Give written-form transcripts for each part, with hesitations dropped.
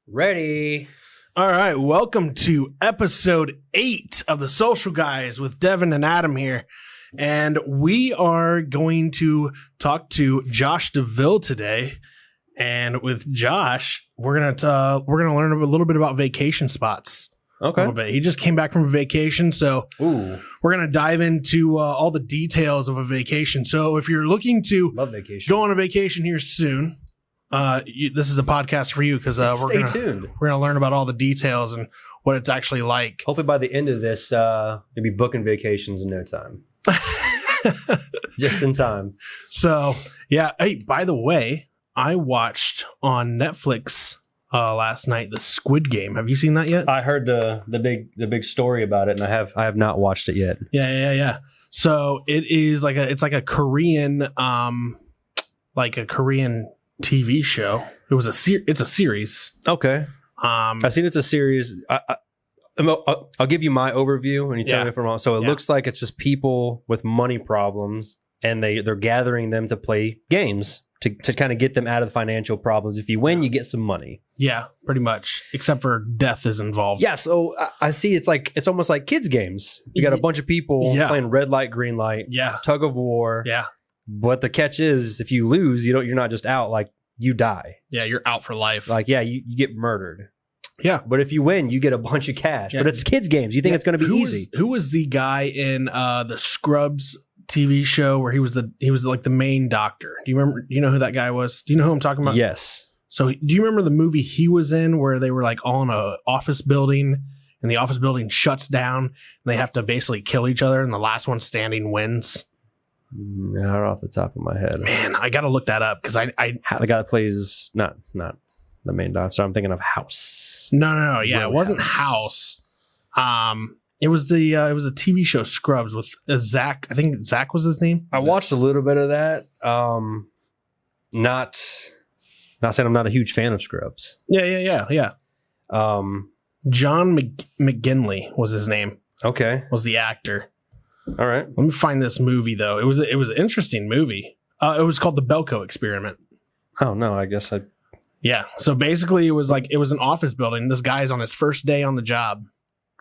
Ready. All right, welcome to episode 8 of the Social Guys with Devin and Adam here. And we are going to talk to Josh Deville today. And with Josh, we're gonna learn a little bit about vacation spots. Okay. A little bit. He just came back from a vacation, so we're gonna dive into all the details of a vacation. So if you're looking to go on a vacation here soon, this is a podcast for you because Stay tuned. We're gonna learn about all the details and what it's actually like. Hopefully by the end of this, you'll be booking vacations in no time. Just in time. So yeah. Hey, by the way, I watched on Netflix last night the Squid Game. Have you seen that yet? I heard the big story about it, and I have not watched it yet. Yeah. So it is like a Korean Korean TV show. It's a series. Okay. I've seen it's a series. I'll give you my overview and you tell me if I'm wrong. So it looks like it's just people with money problems, and they're gathering them to play games to kind of get them out of the financial problems. If you win, you get some money. Yeah, pretty much. Except for death is involved. Yeah, so I see it's almost like kids games. You got a bunch of people playing red light, green light, tug of war. Yeah. But the catch is, if you lose, you're not just out, like you die. Yeah, you're out for life. Like, you get murdered. Yeah. But if you win, you get a bunch of cash. Yeah. But it's kids games. You think it's going to be easy. Who was the guy in the Scrubs TV show where he was like the main doctor? Do you know who that guy was? Do you know who I'm talking about? Yes. So do you remember the movie he was in where they were like on a office building and the office building shuts down and they have to basically kill each other and the last one standing wins? Not off the top of my head. Man, I got to look that up because the guy that plays not the main doctor. I'm thinking of House. No. Yeah, it wasn't House. It was a TV show Scrubs with Zach. I think Zach was his name. I watched a little bit of that. Not saying I'm not a huge fan of Scrubs. Yeah. John McGinley was his name. Okay, was the actor. All right. Let me find this movie though. It was an interesting movie. It was called The Belko Experiment. Oh no, I guess I. Yeah. So basically, it was an office building. This guy's on his first day on the job,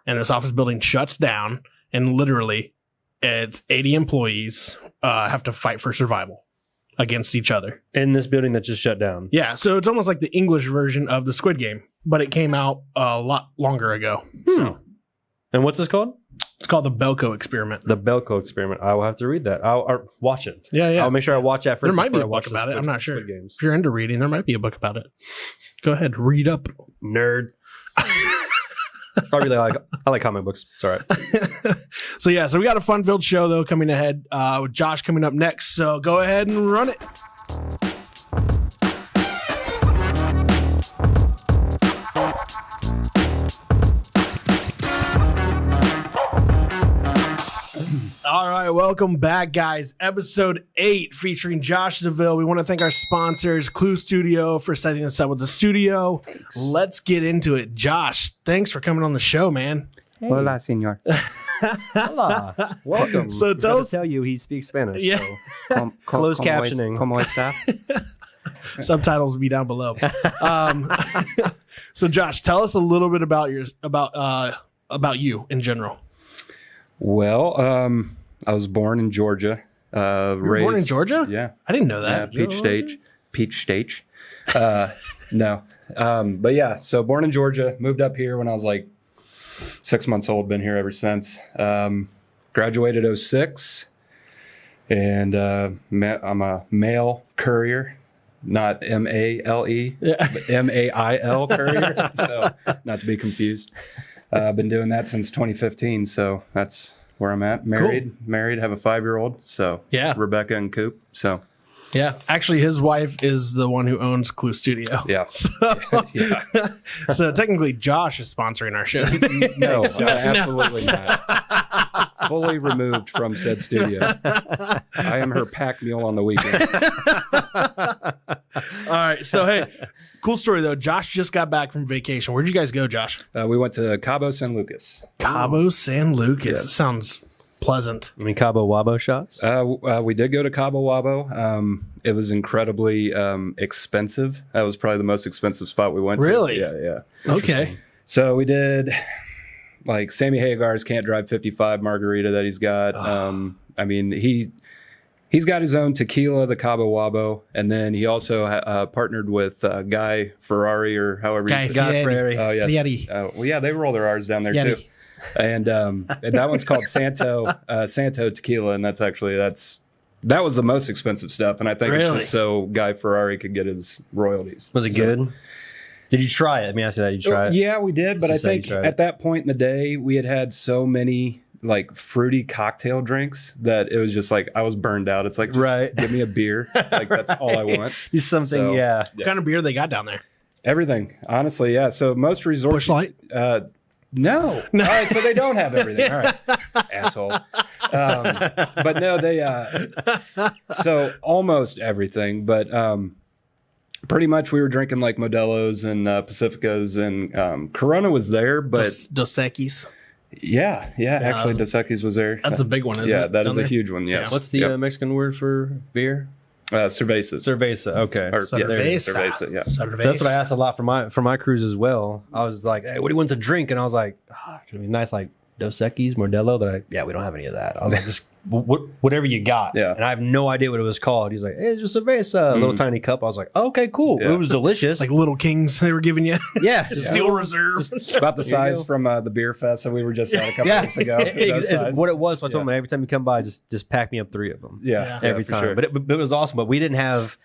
and this office building shuts down, and literally, it's 80 employees have to fight for survival against each other in this building that just shut down. Yeah. So it's almost like the English version of the Squid Game, but it came out a lot longer ago. So. And what's this called? It's called The Belko Experiment. The Belko Experiment. I will have to read that. I'll watch it. Yeah. I'll make sure I watch that first. There might be a book about it. I'm not sure. If you're into reading, there might be a book about it. Go ahead, read up, nerd. I like comic books. It's all right. So we got a fun-filled show though coming ahead with Josh coming up next. So go ahead and run it. All right, welcome back, guys. Episode 8 featuring Josh Deville. We want to thank our sponsors, Clue Studio, for setting us up with the studio. Thanks. Let's get into it. Josh, thanks for coming on the show, man. Hey. Hola, señor. Hola. Welcome. So tell you he speaks Spanish. Yeah. So. Closed captioning. ¿Cómo está? Subtitles will be down below. So, Josh, tell us a little bit about you in general. Well, I was born in Georgia. You were born in Georgia? Yeah. I didn't know that. Yeah, Peach Stage. No. But yeah, so born in Georgia, moved up here when I was like 6 months old, been here ever since. Graduated 2006, and I'm a mail courier, not M-A-L-E, but M-A-I-L courier, so not to be confused. I've been doing that since 2015, so that's where I'm at. Married, have a 5-year-old. So yeah, Rebecca and Coop. So yeah, actually, his wife is the one who owns Clue Studio. Yeah. So technically, Josh is sponsoring our show. No, absolutely not. Fully removed from said studio. I am her pack mule on the weekend. All right. So, hey, cool story, though. Josh just got back from vacation. Where'd you guys go, Josh? We went to Cabo San Lucas. Cabo San Lucas. Yes. It sounds pleasant. I mean, Cabo Wabo shots. We did go to Cabo Wabo. It was incredibly expensive. That was probably the most expensive spot we went to. Really? Yeah. Okay. So we did like Sammy Hagar's Can't Drive 55 margarita that he's got. I mean, he's got his own tequila, the Cabo Wabo, and then he also partnered with Guy Ferrari or however you say it. Guy Ferrari. Oh, yes. Fieri. Well, yeah, they roll their R's down there Fieri. too. And that one's called Santo Tequila, and that was the most expensive stuff. And I think it's just so Guy Ferrari could get his royalties. Was it good? Did you try it? Let me ask you that. Did you try it? Yeah, we did. But I think at that point in the day, we had so many like fruity cocktail drinks that it was just like I was burned out. It's like, just give me a beer. Like that's all I want. Just something, What kind of beer they got down there? Everything, honestly, yeah. So most resorts, Busch Light? No. All right, so they don't have everything. All right, asshole. But no, they. So almost everything, but pretty much we were drinking like Modelo's and Pacificas, and Corona was there, but Dos Equis. Yeah. Actually, Dos Equis was there. That's a big one, isn't it? Yeah, that is there? a huge one. Yes. What's the Mexican word for beer? Cervezas. Cerveza. Okay. Or, Cerveza. Cerveza. Yeah. Cerveza. That's what I asked a lot for my cruise as well. I was like, hey, what do you want to drink? And I was like, it'd be nice, like Dos Equis, Modelo. We don't have any of that. I was like, just whatever you got. Yeah. And I have no idea what it was called. He's like, hey, it's just cerveza, a little tiny cup. I was like, okay, cool. Yeah. It was delicious. Like Little Kings they were giving you. Yeah. Steel Reserve. About the size from the beer fest that we were just at a couple weeks ago. It's what it was. So I told him every time you come by, just pack me up 3 of them. Yeah. Every time. Sure. But it was awesome. But we didn't have,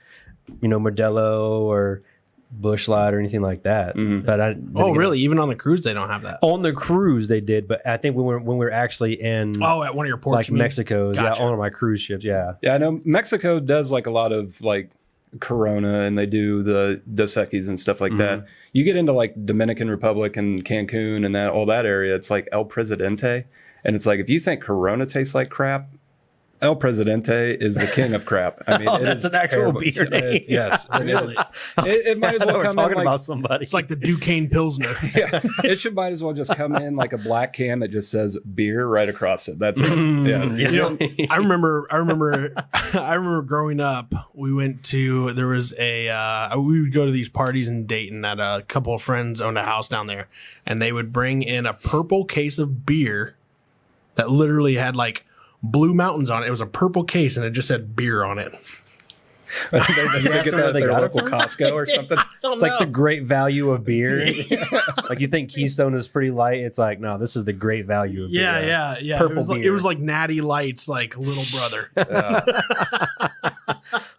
Modelo or Busch Light or anything like that. But really? Even on the cruise, they don't have that. On the cruise, they did, but I think when we were actually in at one of your ports, like Mexico, Gotcha. on my cruise ships, Yeah, I know Mexico does like a lot of like Corona, and they do the Dos Equis and stuff like that. You get into like Dominican Republic and Cancun and all that area, it's like El Presidente, and it's like if you think Corona tastes like crap, El Presidente is the king of crap. I mean, that's an actual beer name. Yes, Really? It might as well we're come talking in about like, somebody. It's like the Duquesne Pilsner. yeah, it might as well just come in like a black can that just says beer right across it. That's it. Yeah. I remember growing up, we went to, there was we would go to these parties in Dayton that a couple of friends owned a house down there, and they would bring in a purple case of beer that literally had like Blue Mountains on it. It was a purple case and it just said beer on it. They get that at their local Costco or something. It's like the great value of beer. Like you think Keystone is pretty light. It's like, no, this is the great value of beer. Yeah. Purple it was like Natty Light's like little brother.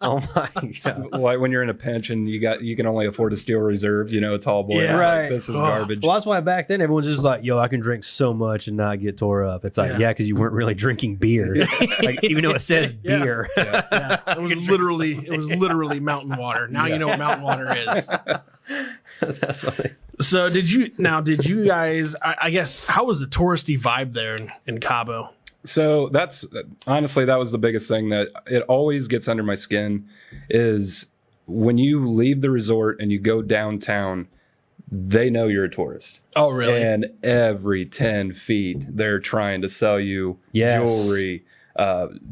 Oh my god. Like when you're in a pinch and you can only afford a Steel Reserve, a tall boy. Yeah. It's Right. Like, this is garbage. Well, that's why back then everyone's just like, yo, I can drink so much and not get tore up. It's like, because you weren't really drinking beer. Like, even though it says beer. Yeah. It was literally mountain water. Now you know what mountain water is. That's funny. So did you guys, I guess, how was the touristy vibe there in Cabo? So that's honestly, that was the biggest thing that it always gets under my skin is when you leave the resort and you go downtown, they know you're a tourist. Oh, really? And every 10 feet, they're trying to sell you jewelry,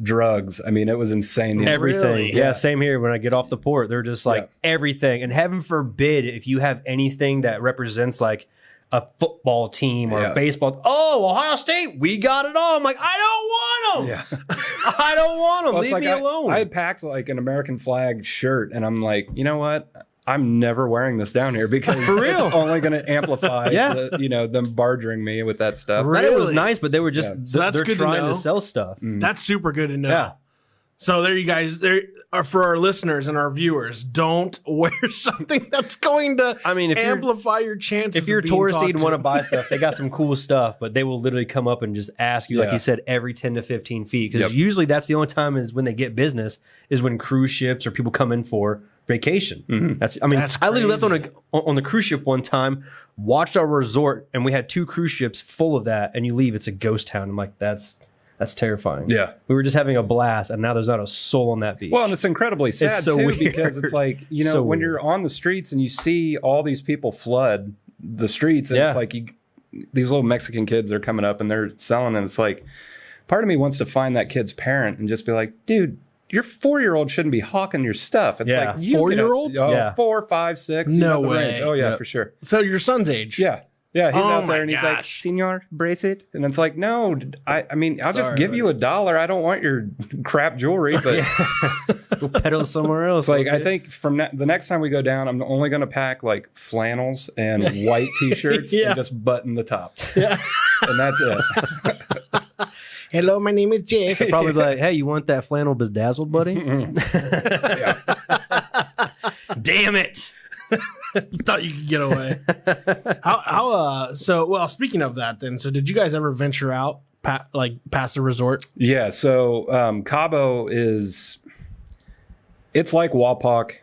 drugs. I mean, it was insane. Everything. Really? Yeah, same here. When I get off the port, they're just like everything. And heaven forbid if you have anything that represents like a football team or a baseball. Oh, Ohio State, we got it all. I'm like, I don't want them. Yeah. I don't want them. Leave me alone. I had packed like an American flag shirt, and I'm like, you know what? I'm never wearing this down here because For real. it's only going to amplify them barging me with that stuff. Really? It was nice, but they were just So that's they're good to trying know. to sell stuff. That's super good to know. Yeah. So there you guys, there are for our listeners and our viewers, don't wear something that's going to amplify your chances. If you're touristy and want to buy stuff, they got some cool stuff, but they will literally come up and just ask you, like you said, every 10 to 15 feet. Because usually that's the only time is when they get business is when cruise ships or people come in for vacation. That's I literally left crazy. on the cruise ship one time, watched our resort, and we had 2 cruise ships full of that, and you leave, it's a ghost town. I'm like, that's terrifying. Yeah. We were just having a blast, and now there's not a soul on that beach. Well, and it's incredibly sad so too, weird. because it's like, when weird. you're on the streets and you see all these people flood the streets, and it's like these little Mexican kids are coming up and they're selling, and it's like, part of me wants to find that kid's parent and just be like, dude, your 4-year-old shouldn't be hawking your stuff. It's like, you 4-year-olds? Oh, 4, 5, 6. No way. Range. Oh, yeah, for sure. So your son's age? Yeah. Yeah, he's out there and he's like, gosh. Senor, brace it. And it's like, no, I mean, I'll just give buddy. you $1. I don't want your crap jewelry. But Go pedal somewhere else. it's like, I think from the next time we go down, I'm only going to pack like flannels and white T-shirts Yeah. and just button the top. Yeah. And that's it. Hello, my name is Jeff. Probably be like, hey, you want that flannel bedazzled, buddy? Yeah. Damn it. Thought you could get away. Well, speaking of that then, so did you guys ever venture out past the resort? Yeah, so Cabo it's like Wapak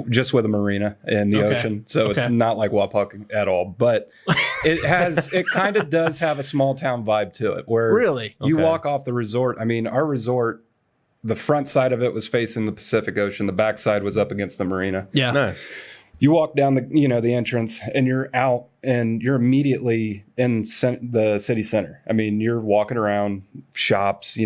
just with a marina and the ocean. So it's not like Wapak at all, but it kind of does have a small town vibe to it where Really? you walk off the resort. I mean, our resort, the front side of it was facing the Pacific Ocean. The back side was up against the marina. Yeah. Nice. You walk down the entrance and you're out and you're immediately in the city center. I mean, you're walking around shops,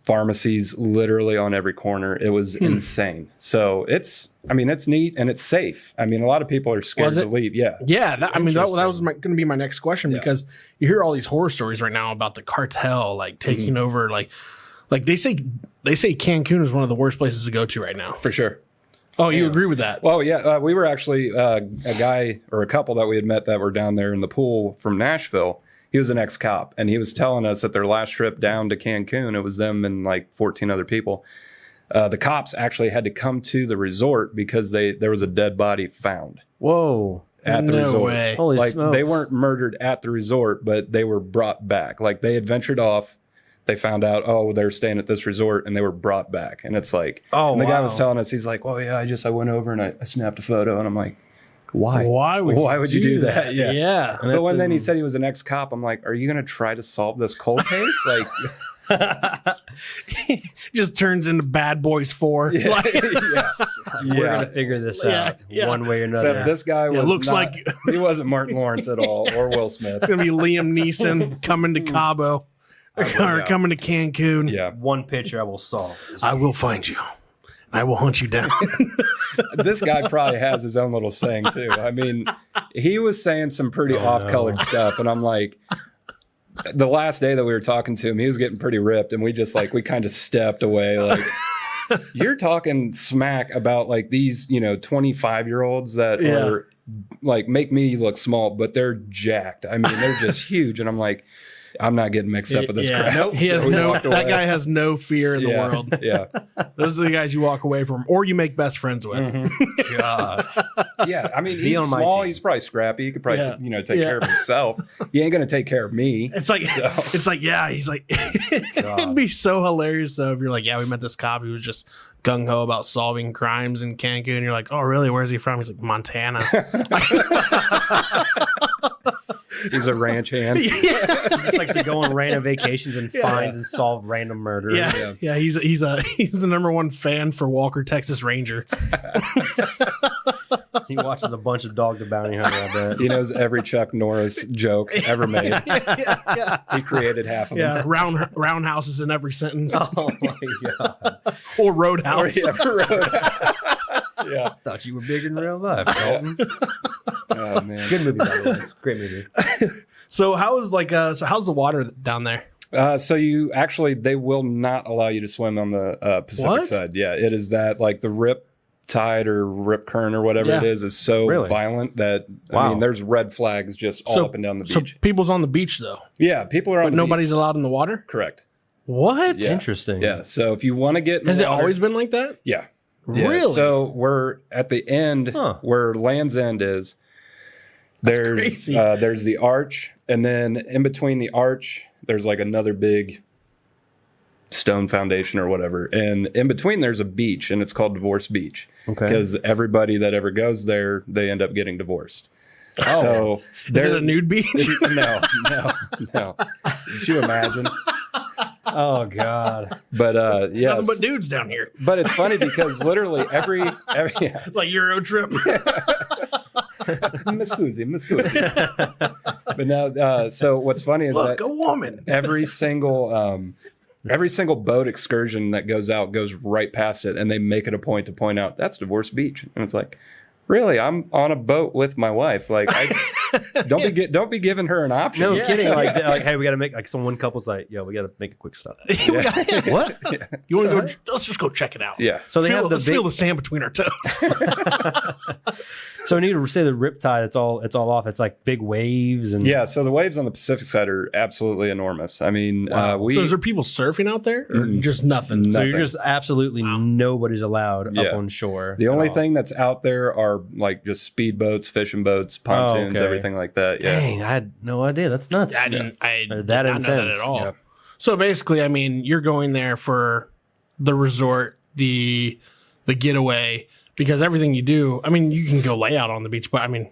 pharmacies literally on every corner. It was insane. So it's neat and it's safe. I mean, a lot of people are scared to leave. Yeah. Yeah. That was going to be my next question because you hear all these horror stories right now about the cartel, like taking over, like they say Cancun is one of the worst places to go to right now. For sure. Oh, you agree with that? Well, yeah, we were actually a guy or a couple that we had met that were down there in the pool from Nashville. He was an ex-cop, and he was telling us that their last trip down to Cancun, it was them and like 14 other people. The cops actually had to come to the resort because there was a dead body found Whoa. at the No resort. way. Holy smokes. They weren't murdered at the resort, but they were brought back. Like they had ventured off. They found out, they were staying at this resort, and they were brought back. And it's like, the guy was telling us, he's like, well, yeah, I went over and I snapped a photo. And I'm like, why? Why would you do that? Yeah. But then he said he was an ex-cop, I'm like, are you going to try to solve this cold case? Like, just turns into Bad Boys 4. yeah. We're going to figure this out one way or another. Except this guy was he wasn't Martin Lawrence at all, or Will Smith. It's going to be Liam Neeson coming to Cabo. Or coming to Cancun. Yeah. One picture I will solve. I will find you. I will hunt you down. This guy probably has his own little saying too. I mean, he was saying some pretty off-colored stuff, and I'm like, the last day that we were talking to him, he was getting pretty ripped, and we kind of stepped away. Like, you're talking smack about like these, 25-year-olds that are like make me look small, but they're jacked. I mean, they're just huge, and I'm like, I'm not getting mixed up with this crap. Nope. That guy has no fear in the world. Yeah. Those are the guys you walk away from or you make best friends with. Mm-hmm. God. Yeah. I mean, he's small. He's probably scrappy. He could probably, take care of himself. He ain't going to take care of me. He's like, it'd be so hilarious though if you're like, yeah, we met this cop who was just gung-ho about solving crimes in Cancun. You're like, oh, really? Where's he from? He's like, Montana. He's a ranch hand. He just likes to go on random vacations and find and solve random murder. Yeah. He's the number one fan for Walker, Texas Ranger. Yes. He watches a bunch of Dog the Bounty Hunter, I bet. He knows every Chuck Norris joke ever made. Yeah. He created half of them. Yeah, roundhouses in every sentence. Oh my God. Or Roadhouse. Yeah. Thought you were big in real life, Dalton. Oh man. Good movie, by the way. Great movie. So how's the water down there? So they will not allow you to swim on the Pacific side. Yeah, it is that like the rip tide or rip current or whatever it is so violent that I mean there's red flags just all up and down the beach. So people's on the beach though. Yeah, people are on the nobody's beach. allowed in the water? Correct. What? Yeah. Interesting. Yeah. So if you want to get in Has the it water, always been like that? Yeah. Really? Yeah. So we're at the end where Land's End is. There's the arch, and then in between the arch, there's like another big stone foundation or whatever. And in between, there's a beach, and it's called Divorce Beach. Okay. Because everybody that ever goes there, they end up getting divorced. Oh. So is it a nude beach? No. Did you imagine? Oh God. But yeah, nothing but dudes down here. But it's funny because literally every It's like Euro trip. Miss But now, so what's funny is Look, that a woman. every single Every single boat excursion that goes out goes right past it, and they make it a point to point out that's Divorce Beach, and it's like, really, I'm on a boat with my wife. Like, don't be giving her an option. No kidding. Like, hey, we got to make like one couple's like, yo, we got to make a quick stop. What? You want to go? Let's just go check it out. Yeah. So they have let's feel the sand between our toes. So I need to say the riptide. It's all off. It's like big waves and Yeah, so the waves on the Pacific side are absolutely enormous. I mean, So is there people surfing out there, or just nothing? So you're just absolutely nobody's allowed up on shore. The only thing that's out there are like just speedboats, fishing boats, pontoons, everything like that. Yeah. Dang, I had no idea. That's nuts. I did That not know intense. that at all. Yeah. So basically, I mean, you're going there for the resort, the getaway, because everything you do, I mean, you can go lay out on the beach, but I mean,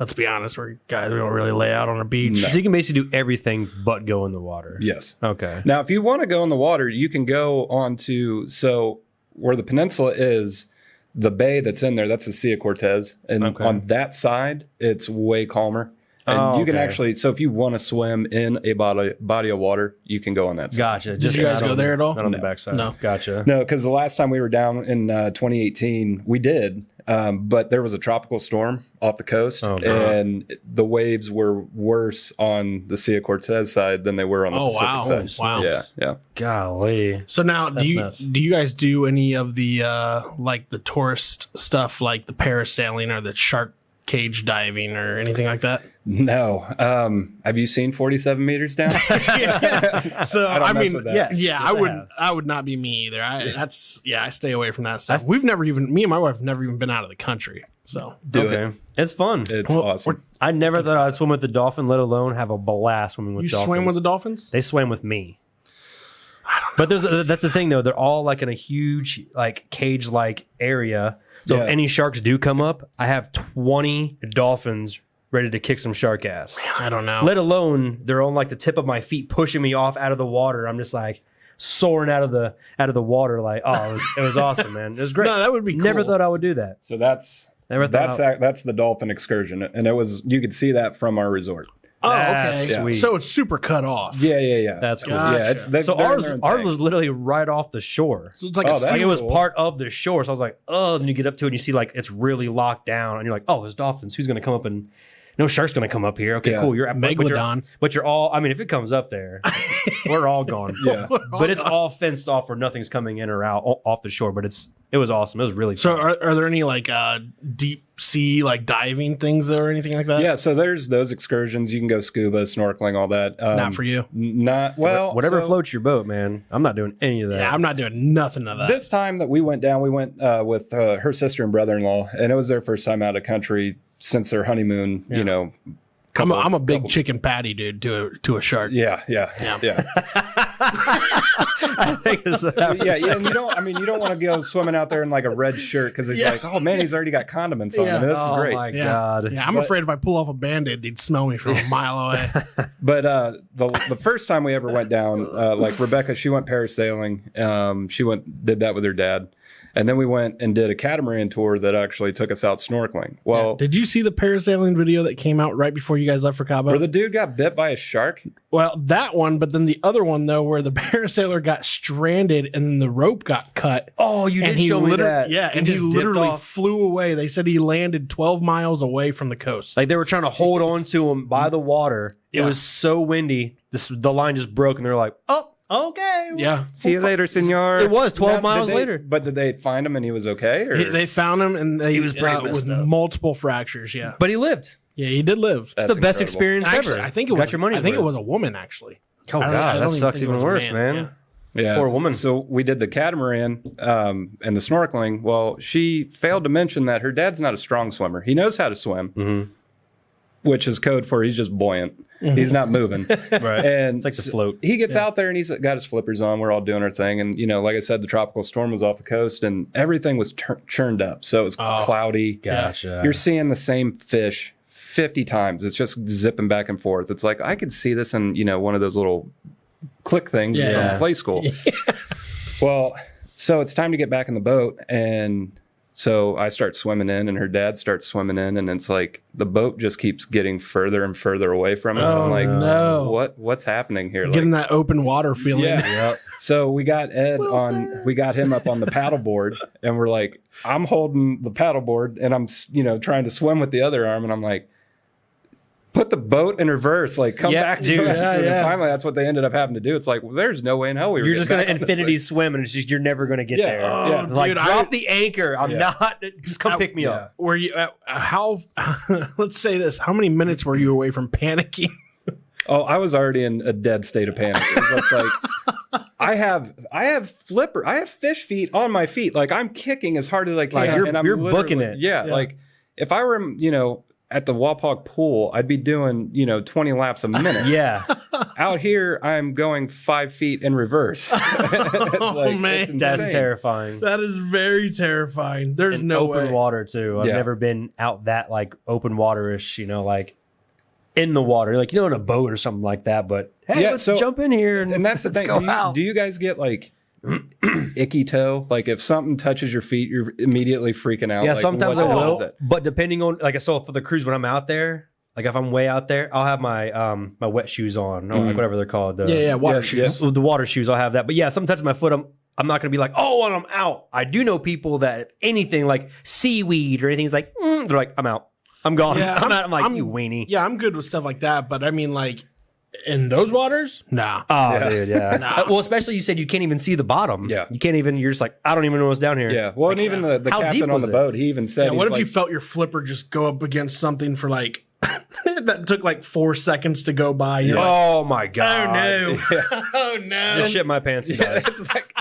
let's be honest, we don't really lay out on a beach. So you can basically do everything but go in the water. Yes. Okay. Now, if you want to go in the water, you can go onto, so where the peninsula is, the bay that's in there, that's the Sea of Cortez. And on that side, it's way calmer. And you can actually, so if you want to swim in a body of water, you can go on that side. Gotcha. Did you guys go there at all? Not on the backside. No. Gotcha. No, because the last time we were down in 2018, we did. But there was a tropical storm off the coast, and the waves were worse on the Sea of Cortez side than they were on the Pacific side. Wow. Yeah. Golly. So now, do nuts. you guys do any of the like the tourist stuff, like the parasailing or the shark cage diving or anything like that? No. Have you seen 47 meters down? So I mean, yes, I would not be me either. I stay away from that stuff. Me and my wife have never even been out of the country. So Do it. It's fun. It's awesome. I never thought I'd swim with the dolphin, let alone have a blast swimming with you dolphins. swim with the dolphins? They swam with me. I don't know. But that's the thing, though. They're all like in a huge, like cage-like area. So if any sharks do come up, I have 20 dolphins ready to kick some shark ass. I don't know. Let alone they're on like the tip of my feet, pushing me off out of the water. I'm just like soaring out of the water. Like, it was awesome, man. It was great. No, that would be cool. Never thought I would do that. So that's the dolphin excursion, and you could see that from our resort. Oh, That's okay. sweet. So it's super cut off. Yeah. That's cool. Gotcha. Yeah, So ours was literally right off the shore. So it's like Like it was part of the shore. So I was like, oh, and you get up to it and you see like it's really locked down, and you're like, oh, there's dolphins. Who's going to come up and no shark's going to come up here? Okay, cool. You're at Megalodon. but you're all. I mean, if it comes up there, we're all gone. Yeah. But it's all fenced off where nothing's coming in or out off the shore. But it was awesome. It was really So fun. are there any like deep sea like diving things or anything like that? Yeah, so there's those excursions. You can go scuba, snorkeling, all that. Not for you. Whatever floats your boat, man. I'm not doing any of that. Yeah, I'm not doing nothing of that. This time that we went down, we went with her sister and brother-in-law, and it was their first time out of country since their honeymoon. You know, I'm a big chicken patty dude to a shark. Yeah. I think it's And you don't want to go swimming out there in like a red shirt because it's like, oh man, he's already got condiments on him. This is great. My God. Yeah, I'm afraid if I pull off a Band-Aid, they'd smell me from a mile away. But the first time we ever went down, like Rebecca, she went parasailing. She did that with her dad. And then we went and did a catamaran tour that actually took us out snorkeling. Well, did you see the parasailing video that came out right before you guys left for Cabo? where the dude got bit by a shark? Well, that one, but then the other one though, where the parasailer got stranded and then the rope got cut. Oh, you did show me that. Yeah, and he literally flew away. They said he landed 12 miles away from the coast. Like they were trying to hold on to him by the water. It was so windy. The line just broke, and they're like, "Oh, okay, yeah. See you later, senor." It was 12 miles later. But did they find him and he was okay? Or? They found him and he was with multiple fractures. Yeah, But he lived. Yeah, he did live. It's the best experience Actually, ever. I think it was. Got your money's I think it worth. was a woman actually. Oh God, that sucks even worse, man. Yeah. Poor woman. So we did the catamaran and the snorkeling. Well, she failed to mention that her dad's not a strong swimmer. He knows how to swim, which is code for he's just buoyant. He's not moving. Right. And it's like the float. He gets out there and he's got his flippers on. We're all doing our thing. And, like I said, the tropical storm was off the coast and everything was churned up. So it was cloudy. Gotcha. You're seeing the same fish 50 times. It's just zipping back and forth. It's like I could see this in, one of those little click things from play school. Well, so it's time to get back in the boat. And So I start swimming in, and her dad starts swimming in, and it's like the boat just keeps getting further and further away from us. I'm like, no. what's happening here? Getting that open water feeling. Yeah. So we got Ed we got him up on the paddleboard, and we're like, I'm holding the paddleboard, and I'm trying to swim with the other arm, and I'm like, put the boat in reverse, like come back to us. And finally, that's what they ended up having to do. It's like, well, there's no way in hell we were. You're just going to infinity swim, and it's just you're never going to get there. Oh, Like, dude, drop the anchor. I'm not. Just come pick me up. Were you? How? Let's say this. How many minutes were you away from panicking? Oh, I was already in a dead state of panic. It's like I have fish feet on my feet. Like I'm kicking as hard as I can. Like and you're booking it. Yeah, like if I were, at the Wapak pool, I'd be doing, 20 laps a minute. Yeah. Out here, I'm going 5 feet in reverse. It's man. it's That's insane. terrifying. That is very terrifying. There's And no open way. water too. I've never been out that like open waterish, like in the water, like in a boat or something like that. But hey, let's jump in here and that's the thing. Do you guys get like icky toe? Like if something touches your feet, you're immediately freaking out. Yeah, like, sometimes I what the hell will. is it? But depending on so for the cruise when I'm out there, like if I'm way out there, I'll have my my wet shoes on, or like whatever they're called. Water shoes. The water shoes, I'll have that. But yeah, sometimes my foot, I'm not going to be like, oh, when I'm out. I do know people that anything like seaweed or anything is like, they're like, I'm out. I'm gone. Yeah, I'm out. I'm like, you weenie. Yeah, I'm good with stuff like that. But I mean, like in those waters, nah. Oh, dude, yeah. Well, especially you said you can't even see the bottom. Yeah. You can't even, you're just like, I don't even know what's down here. Yeah. Well, and even the How deep captain on was the it? boat, he even said, What if you felt your flipper just go up against something for like that took like 4 seconds to go by? You're like, Oh, my God. oh no, oh no. Just shit my pants. Yeah. it's like,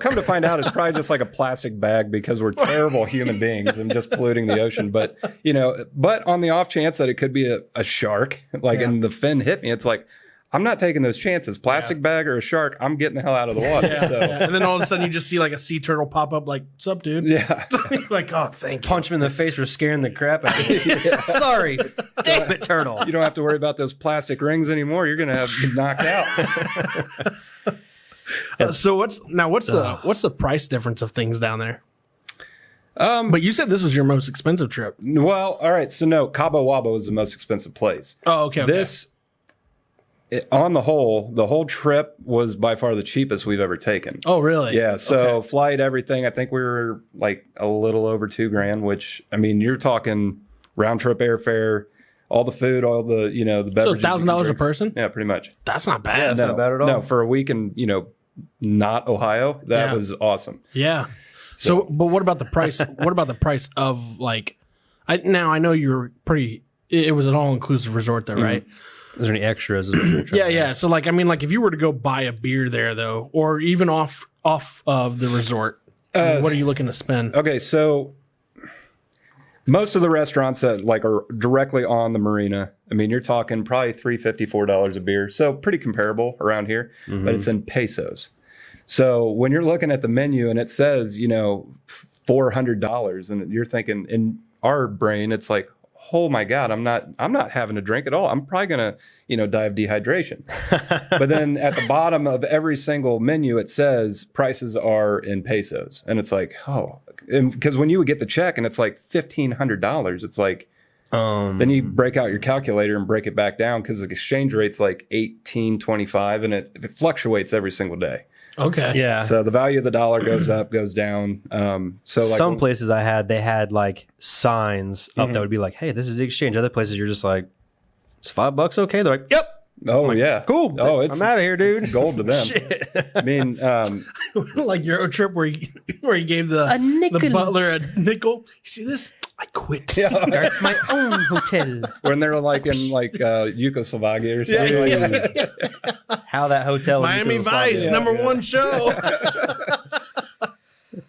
come to find out, it's probably just like a plastic bag because we're terrible human beings and just polluting the ocean. But, but on the off chance that it could be a shark, like, and the fin hit me, it's like, I'm not taking those chances. Plastic bag or a shark, I'm getting the hell out of the water. So. And then all of a sudden you just see like a sea turtle pop up like, what's up, dude? Yeah. Like, oh, thank you. Punch him in the face for scaring the crap out of me. Sorry. Damn it, turtle. You don't have to worry about those plastic rings anymore. You're going to have been knocked out. So what's the price difference of things down there? But you said this was your most expensive trip. Well, all right. So no, Cabo Wabo is the most expensive place. Oh, okay. On the whole trip was by far the cheapest we've ever taken. Oh, really? Yeah. So flight, everything. I think we were like a little over $2,000. Which I mean, you're talking round trip airfare, all the food, all the the beverages. So $1,000 a person? Yeah, pretty much. That's not bad. Yeah, that's not bad at all. No, for a week in not Ohio, that was awesome. Yeah. So, but what about the price? What about the price of like? I know you're pretty. It was an all inclusive resort, though, right? Is there any extras? Yeah. So, like, I mean, like, if you were to go buy a beer there, though, or even off of the resort, what are you looking to spend? Okay, so most of the restaurants that like are directly on the marina, I mean, you're talking probably $3.50, $4 a beer, so pretty comparable around here, but it's in pesos. So when you're looking at the menu and it says, $400, and you're thinking in our brain, it's like, oh my God, I'm not having a drink at all. I'm probably gonna, die of dehydration. But then at the bottom of every single menu, it says prices are in pesos, and it's like, oh, because when you would get the check and it's like $1,500, it's like, then you break out your calculator and break it back down because the exchange rate's like 18.25, and it fluctuates every single day. Okay. Yeah. So the value of the dollar goes up, goes down. So like some places they had like signs up that would be like, hey, this is the exchange. Other places you're just like, it's $5 okay? They're like, yep. Oh yeah, cool. Oh, I'm out of here, dude. It's gold to them. Shit. I mean, like Euro trip where he gave the butler a nickel. You see this? I quit. Start my own hotel. When they're like in like Yugoslavia or something. How that hotel? Miami Vice, #1 show.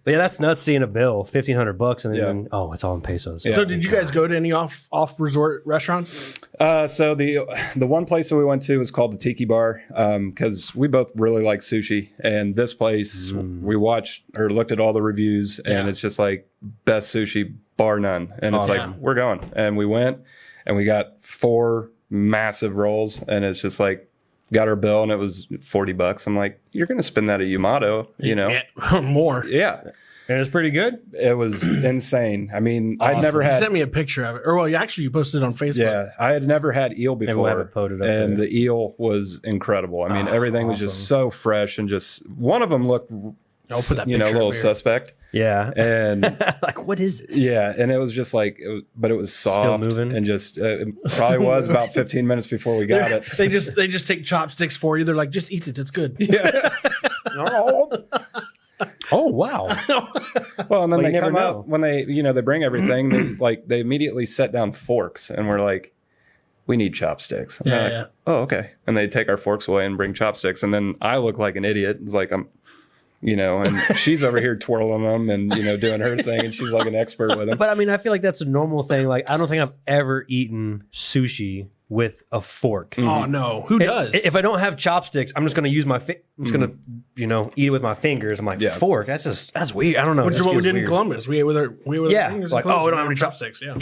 But yeah, that's nuts seeing a bill, $1,500, and then it's all in pesos. Yeah. So did you guys go to any off resort restaurants? So the one place that we went to was called the Tiki Bar because we both really like sushi, and this place we watched or looked at all the reviews, and it's just like best sushi bar none, and it's like we're going, and we went, and we got 4 massive rolls, and it's just like. Got our bill and it was $40. I'm like, you're going to spend that at Yamato, Yeah, more. Yeah. And it's pretty good. It was insane. I mean, Awesome. I'd never You had. sent me a picture of it. Or, well, you posted it on Facebook. Yeah, I had never had eel Maybe we'll have before, it posted up and there. the eel was incredible. I mean, everything was just so fresh, and just one of them looked, I'll put that a picture little up here. suspect. Yeah. And like, what is this? yeah, and it was just like, but it was soft Still moving? and just it probably was about 15 minutes before we got it. They just take chopsticks for you. They're like, just eat it. It's good. Yeah. Oh, wow. Well, and then Well, they you come never out when they they bring everything. They immediately set down forks, and we're like, we need chopsticks. And they're like, oh, okay. And they take our forks away and bring chopsticks, and then I look like an idiot. It's like I'm. And she's over here twirling them and, doing her thing, and she's like an expert with them. But I mean, I feel like that's a normal thing. Like, I don't think I've ever eaten sushi with a fork. Oh, no. Who does? If I don't have chopsticks, I'm just going to use I'm just going to, eat it with my fingers. I'm like, fork. That's weird. I don't know. Which is what we did in Columbus. We ate with our Yeah, fingers. like, in Columbus. we don't have any chopsticks. Yeah.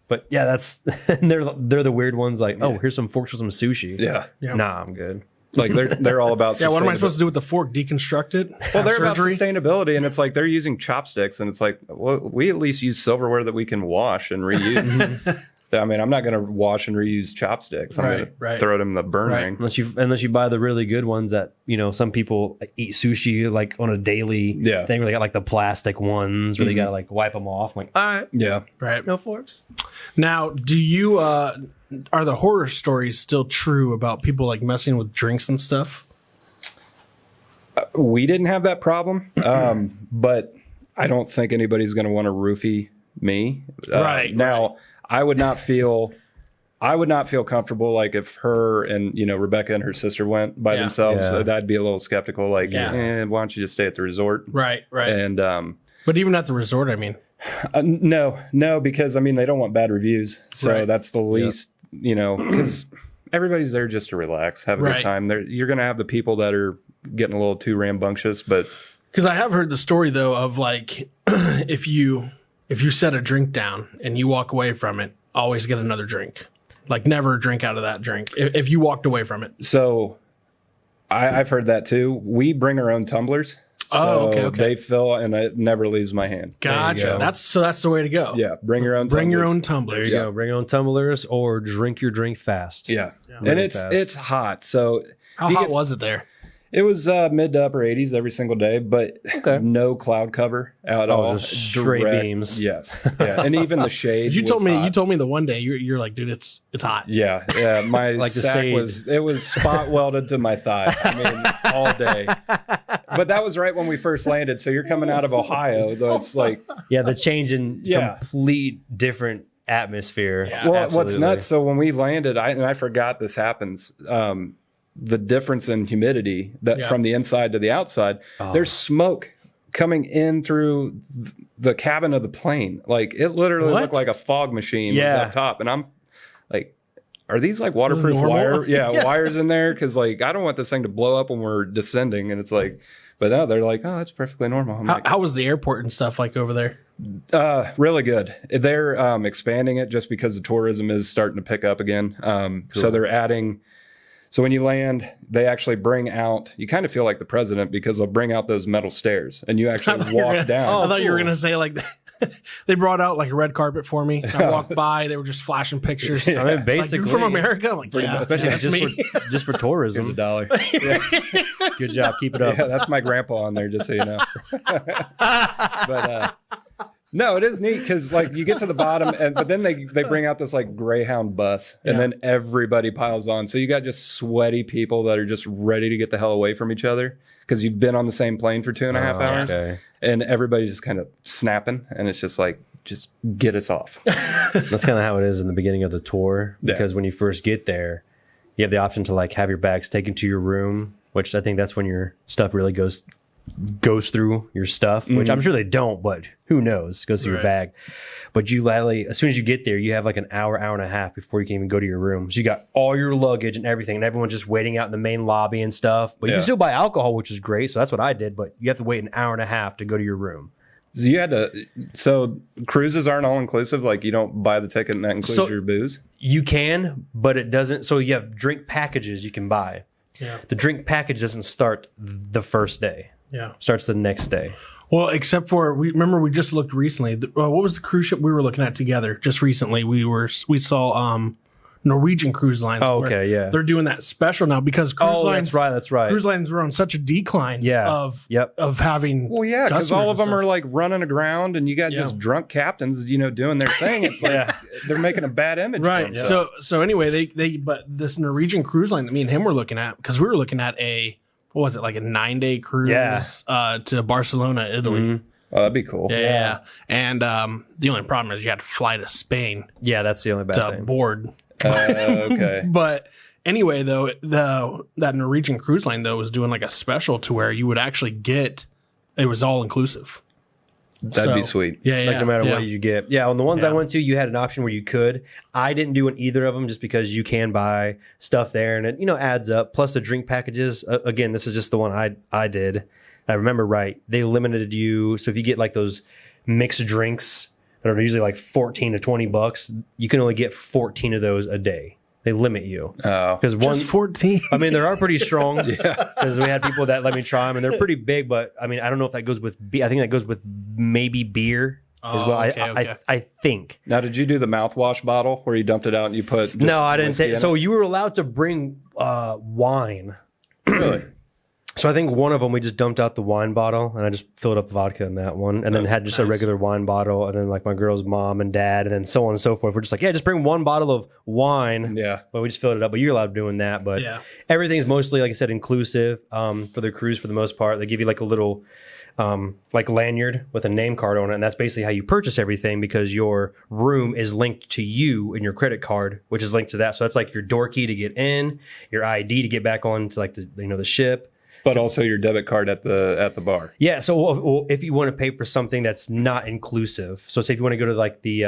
But yeah, that's they're the weird ones. Like, oh, here's some forks for some sushi. Yeah. Nah, I'm good. Like they're all about Yeah, what am I supposed to do with the fork? Deconstruct it? Well, they're Have surgery? about sustainability, and it's like they're using chopsticks, and it's like, well, we at least use silverware that we can wash and reuse. I mean, I'm not going to wash and reuse chopsticks. I'm going to throw them in the burn ring. Unless you buy the really good ones that, some people eat sushi like on a daily thing where they got like the plastic ones where they got to like wipe them off. I'm like, all right. Yeah. Right. No forks. Now, do you, are the horror stories still true about people like messing with drinks and stuff? We didn't have that problem, but I don't think anybody's going to want to roofie me. Now, I would not feel comfortable like if her and Rebecca and her sister went by themselves. So that'd be a little skeptical. Like, why don't you just stay at the resort? Right. And but even at the resort, I mean, no, because I mean they don't want bad reviews. So that's the least, because everybody's there just to relax, have a good time. You're going to have the people that are getting a little too rambunctious, but because I have heard the story though of like if you set a drink down and you walk away from it, always get another drink. Like never drink out of that drink if you walked away from it. So I've heard that too. We bring our own tumblers. So okay. They fill and it never leaves my hand. Gotcha. That's the way to go. Yeah. Bring your own tumblers. There you go. Bring your own tumblers or drink your drink fast. Yeah. And it's hot. So how hot was it there? It was mid to upper 80s every single day, but no cloud cover at all. Just straight beams. Yes. Yeah. And even the shade. You told me the one day you're like, dude, it's hot. Yeah. Yeah. My like sack was spot welded to my thigh. I mean, all day. But that was right when we first landed. So you're coming out of Ohio, though it's like the change in complete different atmosphere. Yeah. Well, what's nuts? So when we landed, I forgot this happens. The difference in humidity from the inside to the outside, there's smoke coming in through the cabin of the plane. Like it literally looked like a fog machine was up top. And I'm like, are these like waterproof wire? Wires in there? Cause like, I don't want this thing to blow up when we're descending. And it's like, but no, they're like, oh, that's perfectly normal. How was the airport and stuff like over there? Really good. They're expanding it just because the tourism is starting to pick up again. Cool. So they're adding. So when you land, they actually bring out, you kind of feel like the president because they'll bring out those metal stairs and you actually walk down. I thought you were going to say like they brought out like a red carpet for me. I walked by, they were just flashing pictures. I mean, basically. Like, from America? I'm like, especially just for tourism. Here's $1. Yeah. Good job. Keep it up. Yeah, that's my grandpa on there, just so you know. But no, it is neat because like you get to the bottom, but then they bring out this like Greyhound bus, and then everybody piles on. So you got just sweaty people that are just ready to get the hell away from each other because you've been on the same plane for 2.5 hours, and everybody's just kind of snapping, and it's just like, just get us off. That's kind of how it is in the beginning of the tour because when you first get there, you have the option to like have your bags taken to your room, which I think that's when your stuff really goes through your stuff, which I'm sure they don't, but who knows, goes through your bag. But you literally, as soon as you get there, you have like an hour and a half before you can even go to your room. So you got all your luggage and everything, and everyone's just waiting out in the main lobby and stuff. But you can still buy alcohol, which is great. So that's what I did. But you have to wait an hour and a half to go to your room. So cruises aren't all inclusive. Like you don't buy the ticket and that includes your booze. You can, but it doesn't. So you have drink packages you can buy. Yeah. The drink package doesn't start the first day. Yeah. Starts the next day. Well, except for we just looked recently. What was the cruise ship we were looking at together just recently? We saw Norwegian Cruise Lines. Oh, okay, yeah. They're doing that special now because cruise lines. That's right. Cruise lines were on such a decline. Of having. Well, yeah, because all of them are like running aground, and you got just drunk captains, doing their thing. It's like they're making a bad image. Right. So anyway, but this Norwegian Cruise Line that me and him were looking at, because we were looking at a 9-day cruise to Barcelona, Italy. Mm-hmm. Oh, that'd be cool. Yeah. And the only problem is you had to fly to Spain. Yeah, that's the only bad thing. Board. Okay. But anyway, though, that Norwegian Cruise Line, though, was doing like a special to where you would actually get, it was all inclusive. That'd be sweet. Yeah. Like no matter what you get. Yeah, on the ones I went to, you had an option where you could. I didn't do it either of them just because you can buy stuff there and it, adds up. Plus the drink packages. Again, this is just the one I did. I remember right. They limited you. So if you get like those mixed drinks that are usually like $14 to $20, you can only get 14 of those a day. They limit you. Oh, because just 14. I mean, they are pretty strong. Because we had people that let me try them, and they're pretty big. But I mean, I don't know if that goes with. I think that goes with maybe beer as well. Okay. I think. Now, did you do the mouthwash bottle where you dumped it out and you put? No, I didn't say. So you were allowed to bring wine. Really? So I think one of them we just dumped out the wine bottle and I just filled up vodka in that one and then had just a regular wine bottle and then like my girl's mom and dad and then so on and so forth. We're just like, just bring one bottle of wine. Yeah. But we just filled it up. But you're allowed doing that. But everything's mostly, like I said, inclusive for the cruise for the most part. They give you like a little like lanyard with a name card on it. And that's basically how you purchase everything because your room is linked to you and your credit card, which is linked to that. So that's like your door key to get in, your ID to get back on to like the ship. But also your debit card at the bar. Yeah. So if you want to pay for something that's not inclusive, so say if you want to go to like the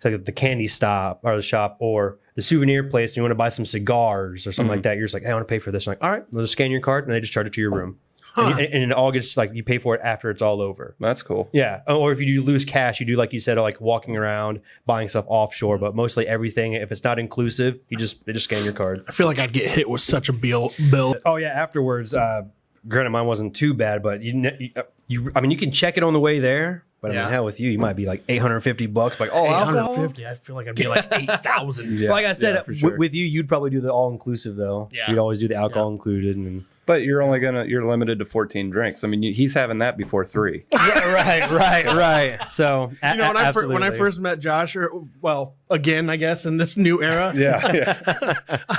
the candy stop or the shop or the souvenir place, and you want to buy some cigars or something like that, you're just like, I want to pay for this. I'm like, all right, they'll just scan your card and they just charge it to your room. And it all gets like you pay for it after it's all over. That's cool. Yeah. Or if you do lose cash, you do like you said, like walking around buying stuff offshore. But mostly everything, if it's not inclusive, they just scan your card. I feel like I'd get hit with such a bill. Oh yeah. Afterwards, granted, mine wasn't too bad, but I mean, you can check it on the way there. But I mean, hell, with you might be like $850. Like, $850. I feel like I'd be like 8,000. Like I said, with you, you'd probably do the all inclusive though. Yeah. You'd always do the alcohol included. But you're limited to 14 drinks. I mean, he's having that before 3. Right. So, when I first met Josh, again, I guess in this new era,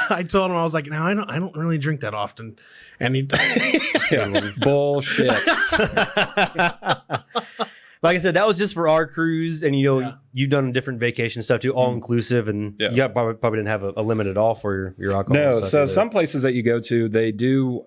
I told him I was like, no, I don't really drink that often, and he, bullshit. Like I said, that was just for our cruise, and you've done different vacation stuff too, all inclusive, and you probably didn't have a limit at all for your alcohol. No, so some places that you go to,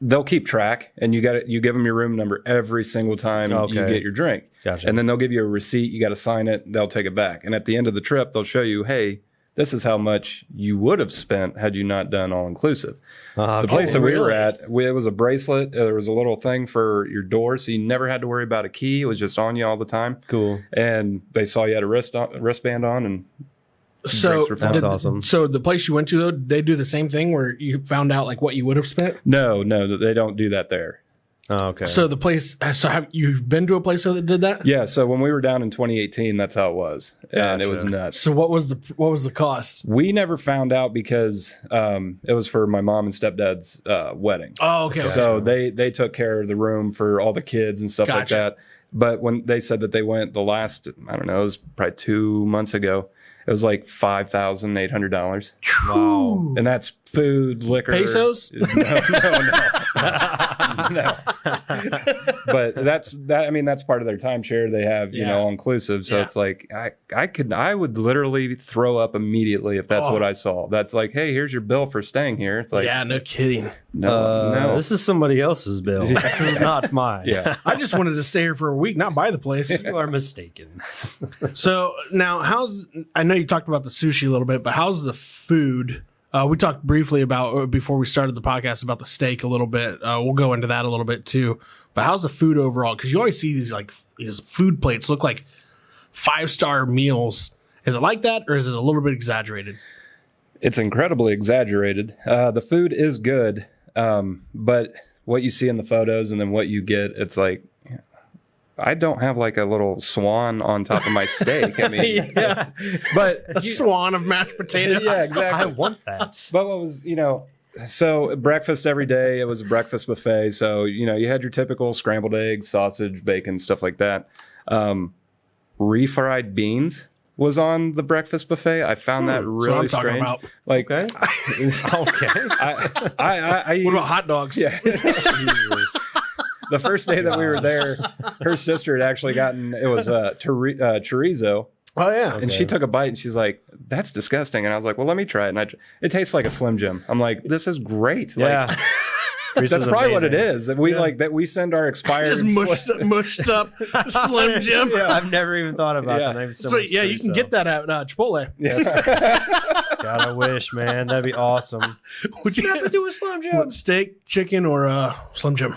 they'll keep track, and you give them your room number every single time you get your drink. Gotcha. And then they'll give you a receipt. You got to sign it. They'll take it back. And at the end of the trip, they'll show you, hey, this is how much you would have spent had you not done all inclusive. The place that we were at, it was a bracelet. There was a little thing for your door, so you never had to worry about a key. It was just on you all the time. Cool. And they saw you had a wristband on, and that's awesome. So the place you went to, though, they do the same thing where you found out like what you would have spent? No, they don't do that there. Oh, okay. So the place, have you been to a place that did that? Yeah. So when we were down in 2018, that's how it was, and it was nuts. So what was the cost? We never found out because it was for my mom and stepdad's wedding. Oh, okay. So they took care of the room for all the kids and stuff like that. But when they said that they went the last, I don't know, it was probably 2 months ago. It was like $5,800. Wow. And that's food, liquor. Pesos? No. But that's part of their timeshare. They have, all inclusive. So it's like I would literally throw up immediately if that's what I saw. That's like, hey, here's your bill for staying here. It's like, no kidding. No. This is somebody else's bill. This is not mine. Yeah. I just wanted to stay here for a week, not buy the place. You are mistaken. So now I know you talked about the sushi a little bit, but how's the food? We talked briefly about, before we started the podcast, about the steak a little bit. We'll go into that a little bit too. But how's the food overall? Because you always see these food plates look like 5-star meals. Is it like that, or is it a little bit exaggerated? It's incredibly exaggerated. The food is good, but what you see in the photos and then what you get, it's like, I don't have like a little swan on top of my steak. I mean, Yeah. but A swan of mashed potatoes. yeah, exactly. I want that. But what was, so breakfast every day, it was a breakfast buffet. So, you had your typical scrambled eggs, sausage, bacon, stuff like that. Refried beans was on the breakfast buffet. I found that really strange. About. Like, Okay. Okay. I What about hot dogs? Yeah. Jesus. The first day that we were there, her sister had actually gotten, it was chorizo. Oh, yeah. And she took a bite and she's like, that's disgusting. And I was like, well, let me try it. And it tastes like a Slim Jim. I'm like, this is great. Yeah. Like, that's probably what it is. That we send our expired. Just mushed up Slim Jim. Yeah. I've never even thought about Yeah. that. Maybe so So, much yeah, you can get that at Chipotle. Yeah. God, I wish, man. That'd be awesome. Would you do a Slim want steak, chicken, or Slim Jim?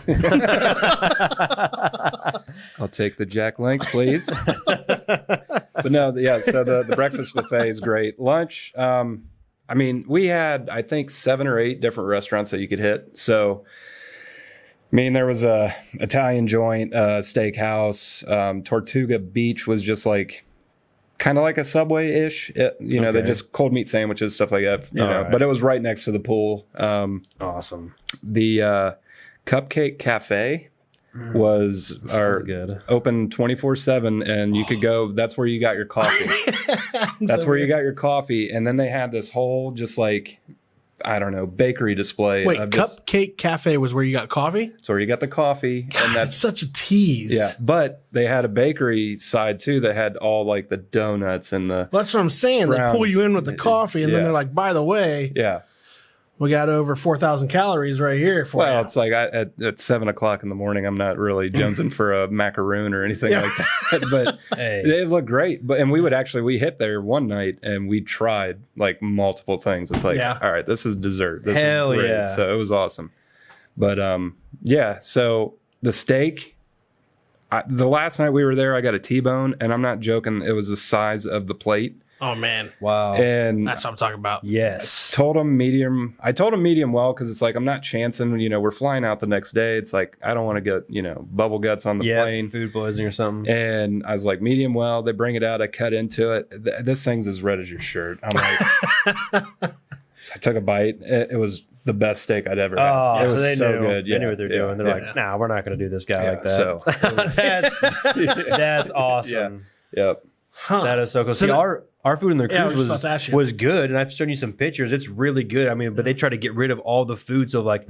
I'll take the Jack Links, please. But no, yeah. So the breakfast buffet is great. Lunch. I mean, we had, I think, 7 or 8 different restaurants that you could hit. So, I mean, there was a Italian joint, steakhouse. Tortuga Beach was just like kind of like a Subway-ish. They just cold meat sandwiches, stuff like that. Right. But it was right next to the pool. Awesome. The Cupcake Cafe was good. open 24/7, and you could go. That's where you got your coffee. That's where you got your coffee, and then they had this whole just like, I don't know, bakery display. Wait, of Cupcake Cafe was where you got coffee? So where you got the coffee, God, and that's such a tease. yeah. But they had a bakery side too that had all like the donuts and the Well, that's what I'm saying. They pull you in with the coffee, and then Yeah. they're like, by the way, yeah. we got over 4,000 calories right here for Well, you. it's like at 7:00 in the morning, I'm not really jonesing for a macaroon or anything Yeah. like that. But Hey. it looked great. And we hit there one night and we tried like multiple things. It's like, Yeah. all right, this is dessert. This Hell is great. yeah. So it was awesome. But yeah, so the steak, the last night we were there, I got a T-bone, and I'm not joking. It was the size of the plate. Oh, man. Wow. And That's what I'm talking about. Yes. told him medium. I told him medium well because it's like I'm not chancing. We're flying out the next day. It's like I don't want to get bubble guts on the plane, food poisoning or something. And I was like medium well. They bring it out. I cut into it. This thing's as red as your shirt. I'm like, so I took a bite. It was the best steak I'd ever had. Oh, it was so they so knew. good. They knew what they're doing. They're like, nah, we're not going to do this guy like that. So That's awesome. yep. Huh. That is so cool. So See, our food in their Yeah, I cruise was just about to ask you. was good, and I've shown you some pictures. It's really good. I mean, but they try to get rid of all the food. So like,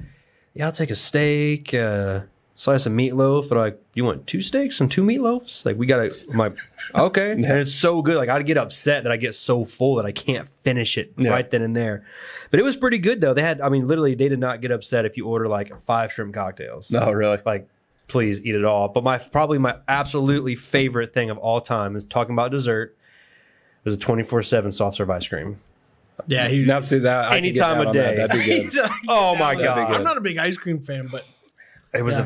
yeah, I'll take a steak, slice of meatloaf. They're like, you want 2 steaks and 2 meatloafs? Like, we got to, okay. And it's so good. Like, I'd get upset that I get so full that I can't finish it right then and there. But it was pretty good, though. They had, literally, they did not get upset if you order like 5 shrimp cocktails. No, really. Like, please eat it all. But probably my absolutely favorite thing of all time is talking about dessert. Is a 24/7 soft serve ice cream. Yeah, Now see that Any time of day. That'd be good. Oh my God. I'm not a big ice cream fan, but It was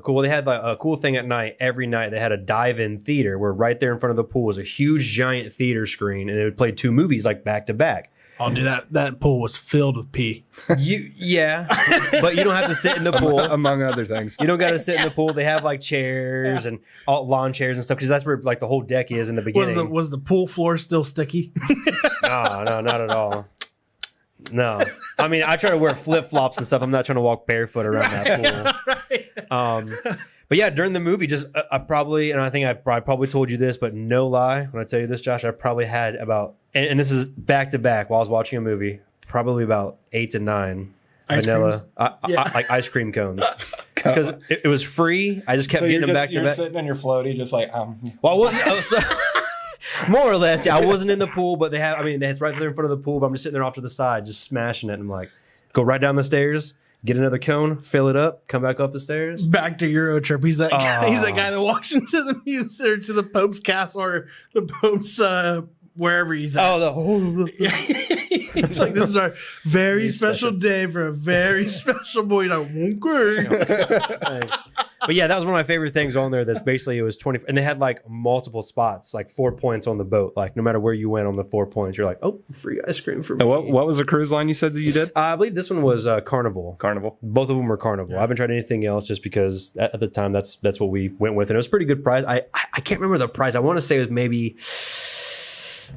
cool. They had like a cool thing at night. Every night they had a dive-in theater where right there in front of the pool was a huge giant theater screen, and they would play 2 movies like back to back. I'll do that. That pool was filled with pee. But you don't have to sit in the pool. Among other things. You don't got to sit in the pool. They have like chairs and lawn chairs and stuff because that's where like the whole deck is in the beginning. Was the pool floor still sticky? No, not at all. No, I try to wear flip flops and stuff. I'm not trying to walk barefoot around that pool. But yeah, during the movie, I probably, and I think I probably told you this, but no lie, when I tell you this, Josh, I probably had about, and this is back to back while I was watching a movie, probably about 8 to 9 vanilla, like ice cream cones. Because it was free. I just kept getting them back to back. You're sitting on your floaty, just like, Well, I wasn't. More or less, yeah. I wasn't in the pool, but it's right there in front of the pool, but I'm just sitting there off to the side, just smashing it. And I'm like, go right down the stairs, get another cone, fill it up, come back up the stairs. Back to Euro Trip. He's that guy. He's that guy that walks into the museum or to the Pope's castle or the Pope's wherever he's at. It's like, this is our very special day for a very special boy. He's like, okay. Thanks. But yeah, that was one of my favorite things on there. That's basically, it was 20, and they had like multiple spots, like 4 points on the boat. Like no matter where you went on the 4 points, you're like, oh, free ice cream for me. What was the cruise line you said that you did? I believe this one was Carnival. Carnival. Both of them were Carnival. I haven't tried anything else just because at the time that's what we went with, and it was a pretty good price. I can't remember the price. I want to say it was maybe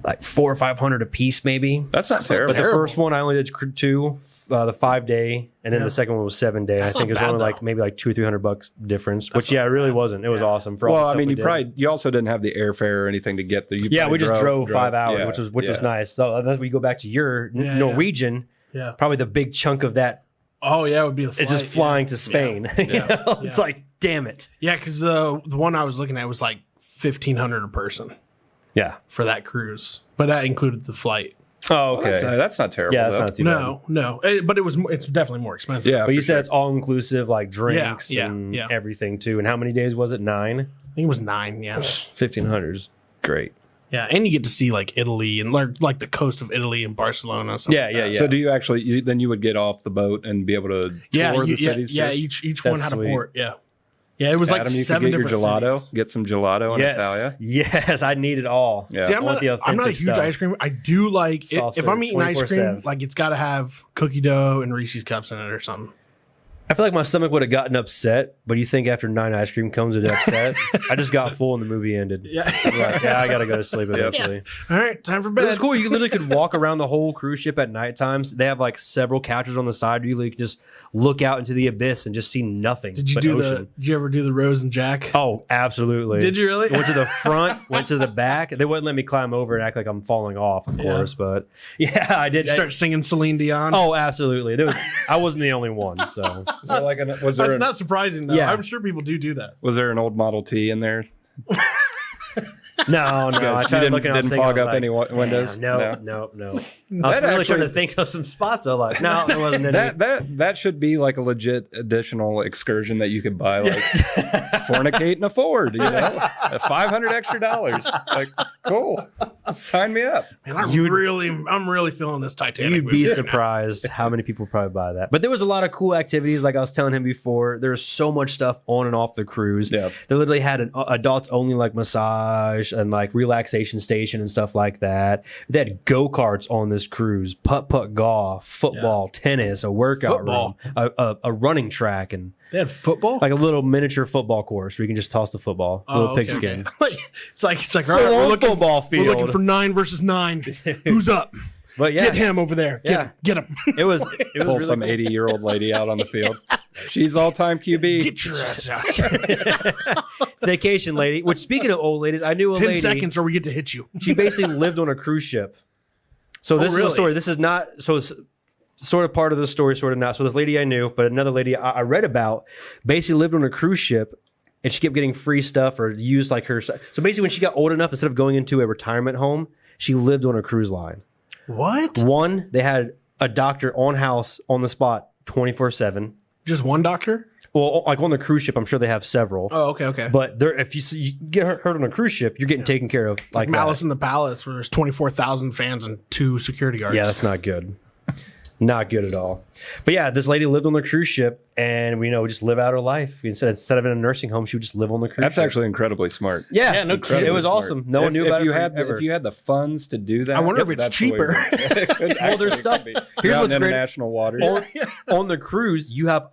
like $400 or $500 a piece, maybe. That's not terrible. But the first one I only did 2, the 5 day, and then the second one was 7 day. That's I think it was not only bad, like maybe like $200 or $300 difference, which not it really bad. wasn't. It was awesome for all the Well, I stuff mean, we did. you also didn't have the airfare or anything to get there. Yeah, we just drove 5 hours, Yeah, which was nice. So that's when you go back to your Norwegian. Yeah. Probably the big chunk of that Oh yeah, it would be the flight. it's just flying to Spain. You know? It's like, damn it. Yeah, because the one I was looking at was like $1,500 a person Yeah. for that cruise, but that included the flight. Oh, okay. That's not terrible. Yeah, that's though. not too bad. No, but it's definitely more expensive. Yeah, But you for said sure. it's all inclusive, like drinks Yeah, and yeah. everything too. And how many days was it? 9? I think it was 9. Yeah, 1,500's great. yeah, and you get to see like Italy and like the coast of Italy and Barcelona. something Yeah, like yeah, that. yeah. So do you actually? Then you would get off the boat and be able to tour the cities. Yeah, too? each one That's had sweet. a port. Yeah, yeah, it was Adam, like you 7 could get your different gelato. cities. Get some gelato in Italia. Yes, I need it all. Yeah. See, I want the I'm not a authentic huge stuff. ice cream. I do like it, Soft if serve, I'm eating ice cream, 24/7. like it's got to have cookie dough and Reese's cups in it or something. I feel like my stomach would have gotten upset, but you think after 9 ice cream cones it upset? I just got full and the movie ended. Yeah. I'm like, yeah, I gotta go to sleep eventually. All right, time for It bed. was cool. You literally could walk around the whole cruise ship at night times. They have like several couches on the side. You literally could just look out into the abyss and just see nothing. Did you but do ocean. Did you ever do the Rose and Jack? Oh, absolutely. Did you really? Went to the front, went to the back. They wouldn't let me climb over and act like I'm falling off, of course. But yeah, I did. Did you start singing Celine Dion? Oh, absolutely. I wasn't the only one. So So like, was that's there not surprising though. Yeah. I'm sure people do that. was there an old Model T in there? no. I You tried didn't, looking. I was didn't thinking, fog I was up like, any windows. No. I was That really trying to actually- think of some spots. I like, no, there wasn't any. That should be like a legit additional excursion that you could buy, like fornicate and afford. You know, $500 extra. It's like, cool, sign me up. Man, I'm really feeling this Titanic. You'd movie be right surprised how many people probably buy that. But there was a lot of cool activities, like I was telling him before. There's so much stuff on and off the cruise. Yeah. They literally had an adults only like massage and like relaxation station and stuff like that. They had go-karts on this cruise, putt-putt golf, football, tennis, a workout Football. room, a running track, and They had football. like a little miniature football course where you can just toss the football, little pigskin. Okay. it's like all right, Full-on we're looking, football we're looking field. for 9 versus 9. Who's up? But yeah, Get him over there. Get him. it was Pull really some cool. 80-year-old lady out on the field. She's all-time QB. Get your ass out. It's vacation lady. Which, speaking of old ladies, I knew a 10 lady. seconds or we get to hit you. She basically lived on a cruise ship. So this is really? a story. This is not so. It's sort of part of the story, sort of not. So this lady I knew, but another lady I read about, basically lived on a cruise ship, and she kept getting free stuff or used like her. So basically, when she got old enough, instead of going into a retirement home, she lived on a cruise line. What? One, they had a doctor on house on the spot 24/7. Just one doctor? Well, like on the cruise ship, I'm sure they have several. Oh, okay. But there, if you get hurt on a cruise ship, you're getting taken care of like Malice that. in the Palace, where there's 24,000 fans and 2 security guards. Yeah, that's not good. Not good at all. But yeah, this lady lived on the cruise ship, and we just live out her life. Instead of in a nursing home, she would just live on the cruise That's ship. actually incredibly smart. Yeah, no kidding. It was Smart. awesome. No one knew about if you it had ever. if you had the funds to do that. I wonder if it's that's the way cheaper. to go. Well, there's stuff. Here's Out what's in great. international waters. On the cruise, you have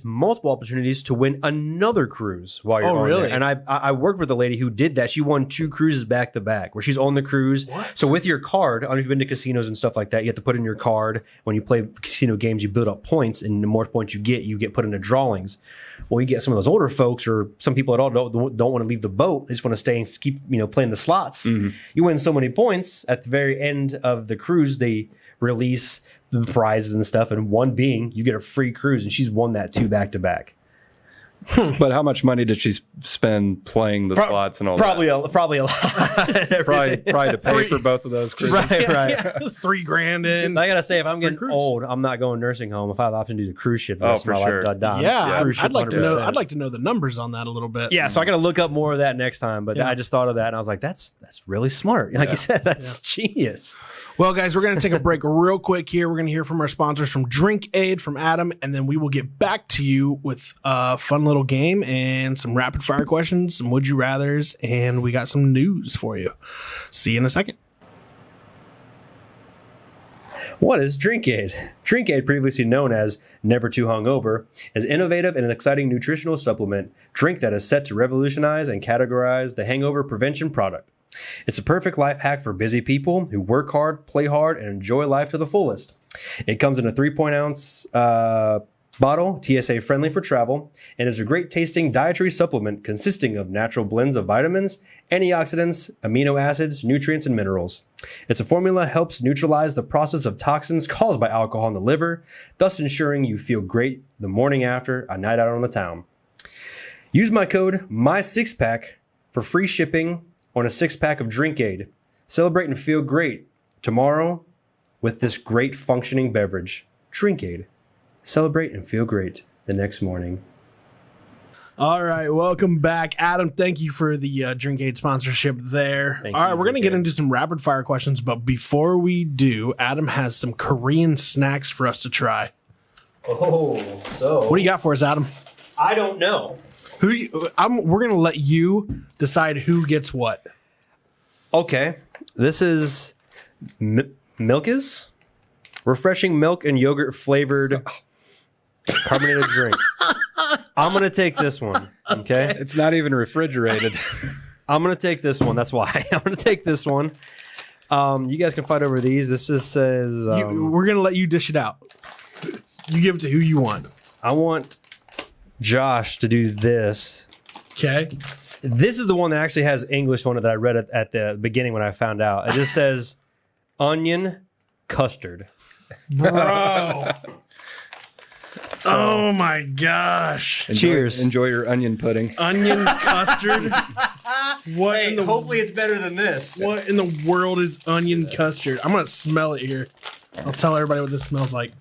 multiple opportunities to win another cruise while you're Oh, on really? there. And I worked with a lady who did that. She won 2 cruises back to back, where she's on the cruise. What? So with your card, I don't know if you've been to casinos and stuff like that. You have to put in your card when you play casino games. You build up points, and the more points you get put into drawings. Well, you get some of those older folks, or some people at all don't want to leave the boat. They just want to stay and keep playing the slots. You win so many points at the very end of the cruise. They release the prizes and stuff, and one being you get a free cruise, and she's won that 2 back to back. But how much money did she spend playing the slots and all Probably that? probably a lot. Probably to pay for both of those cruises. right. Yeah, $3,000 in. I gotta say, if I'm getting cruise. old, I'm not going nursing home. If I have the option to do the cruise ship, the rest for of my sure. life, I'd die. Yeah, Cruise ship, I'd like to know. 100%. I'd like to know the numbers on that a little bit. Yeah, so I got to look up more of that next time. But Yeah. I just thought of that, and I was like, "That's really smart." Like you said, that's genius. Well, guys, we're going to take a break real quick here. We're going to hear from our sponsors, from Drink Aid, from Adam, and then we will get back to you with a fun little little game and some rapid fire questions, some would you rathers, and we got some news for you. See you in a second. What is Drinkade? Drinkade, previously known as Never Too Hungover, is innovative and an exciting nutritional supplement drink that is set to revolutionize and categorize the hangover prevention product. It's a perfect life hack for busy people who work hard, play hard, and enjoy life to the fullest. It comes in a 3.ounce bottle, TSA friendly for travel, and is a great tasting dietary supplement consisting of natural blends of vitamins, antioxidants, amino acids, nutrients, and minerals. Its a formula helps neutralize the process of toxins caused by alcohol in the liver, thus ensuring you feel great the morning after a night out on the town. Use my code MY6PACK for free shipping on a 6-pack of Drinkade. Celebrate and feel great tomorrow with this great functioning beverage. Drinkade. Celebrate and feel great the next morning. All right, welcome back. Adam, thank you for the Drinkade sponsorship there. Thank All right, you, we're going to get Drinkade. into some rapid fire questions, but before we do, Adam has some Korean snacks for us to try. Oh, so What do you got for us, Adam? I don't know. We're going to let you decide who gets what. Okay, this is Milk's refreshing milk and yogurt flavored carbonated drink. I'm gonna take this one. Okay, It's not even refrigerated. I'm gonna take this one. That's why I'm gonna take this one. You guys can fight over these. This just says We're going to let you dish it out. You give it to who you want. I want Josh to do this. Okay. This is the one that actually has English on it that I read at the beginning when I found out. It just says onion custard. Bro. Oh my gosh. Cheers. Enjoy your onion pudding. Onion custard? What in the hopefully it's better than this. What in the world is onion custard? I'm gonna smell it here. I'll tell everybody what this smells like.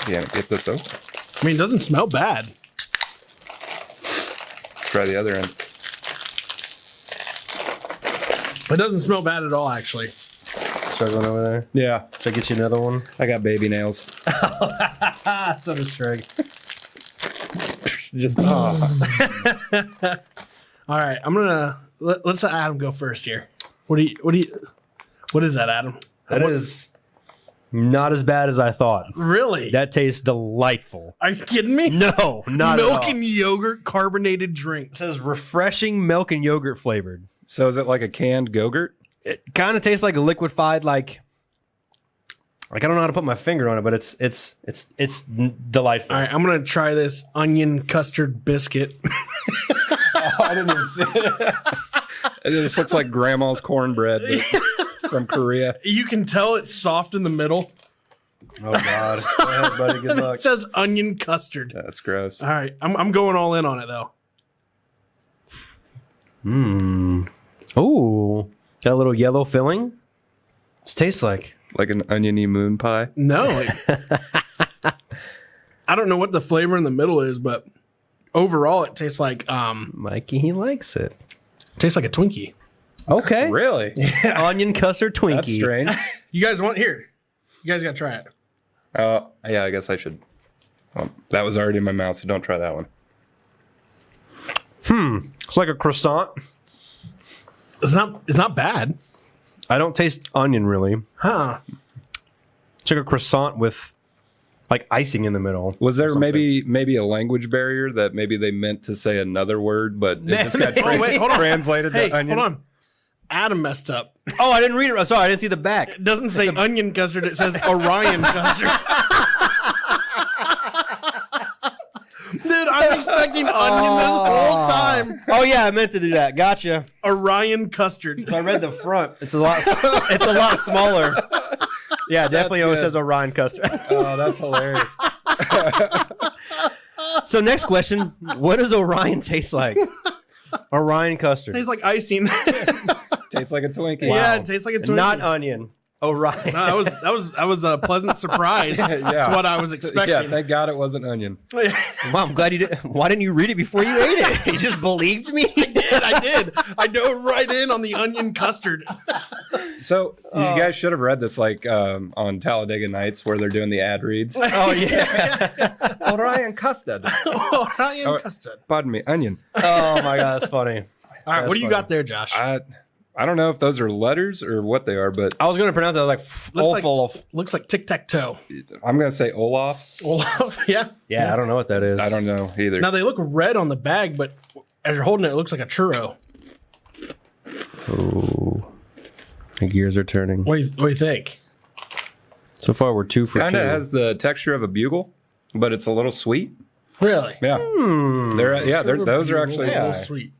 Yeah, get this open. I mean, it doesn't smell bad. Let's try the other end. It doesn't smell bad at all, actually. Struggling over there. Yeah, Should I get you another one? I got baby nails. So does Treg. Just All right, I'm gonna let's let Adam go first here. What is that, Adam? That is not as bad as I thought. Really? That tastes delightful. Are you kidding me? No, not Milk at all. and yogurt carbonated drink. It says refreshing milk and yogurt flavored. So is it like a canned Go-Gurt? It kind of tastes like a liquefied, like I don't know how to put my finger on it, but it's delightful. All right, I'm gonna try this onion custard biscuit. I didn't even see it. This looks like grandma's cornbread but from Korea. You can tell it's soft in the middle. Oh God! Go ahead, buddy. Good luck. It says onion custard. That's gross. All right, I'm going all in on it though. Ooh, got a little yellow filling. What's it taste like? Like an oniony moon pie. No, I don't know what the flavor in the middle is, but overall it tastes like Mikey, he likes it. tastes like a Twinkie. Okay. Really? Onion custard Twinkie. That's strange. You guys want here? You guys gotta try it. Yeah, I guess I should. Well, that was already in my mouth, so don't try that one. It's like a croissant. It's not bad, I don't taste onion really. huh? It's like a croissant with like icing in the middle. Was there or something. maybe a language barrier that maybe they meant to say another word, but it just got Oh, wait, hold on. translated Hey, to onion? hold on. Adam messed up. Oh, I didn't read it. Sorry, I didn't see the back. It doesn't say onion custard. It says Orion custard. Dude, I'm expecting onion this whole time. Oh yeah, I meant to do that. Gotcha. Orion custard. So I read the front. It's a lot smaller. Yeah, definitely always good. says Orion custard. Oh, that's hilarious. So next question, what does Orion taste like? Orion custard. Tastes like icing. Tastes like a Twinkie. Yeah, it tastes like a Twinkie. Not onion. Oh, right. No, that was a pleasant surprise to what I was expecting. Yeah, thank God it wasn't onion. Well, I'm glad you did. Why didn't you read it before you ate it? You just believed me? I did. I dove right in on the onion custard. So you guys should have read this on Talladega Nights where they're doing the ad reads. Oh, yeah. Orion custard. Orion custard. Pardon me, onion. Oh, my God. That's funny. All right, what do you got there, Josh? I don't know if those are letters or what they are, but I was going to pronounce it like Olaf. Looks like tic-tac-toe. I'm going to say Olaf. Olaf, yeah. Yeah, I don't know what that is. I don't know either. Now, they look red on the bag, but as you're holding it, it looks like a churro. Oh, the gears are turning. What do you think? So far, we're 2 for 2. Kind of has the texture of a bugle, but it's a little sweet. Really? Yeah. Those are actually a little sweet.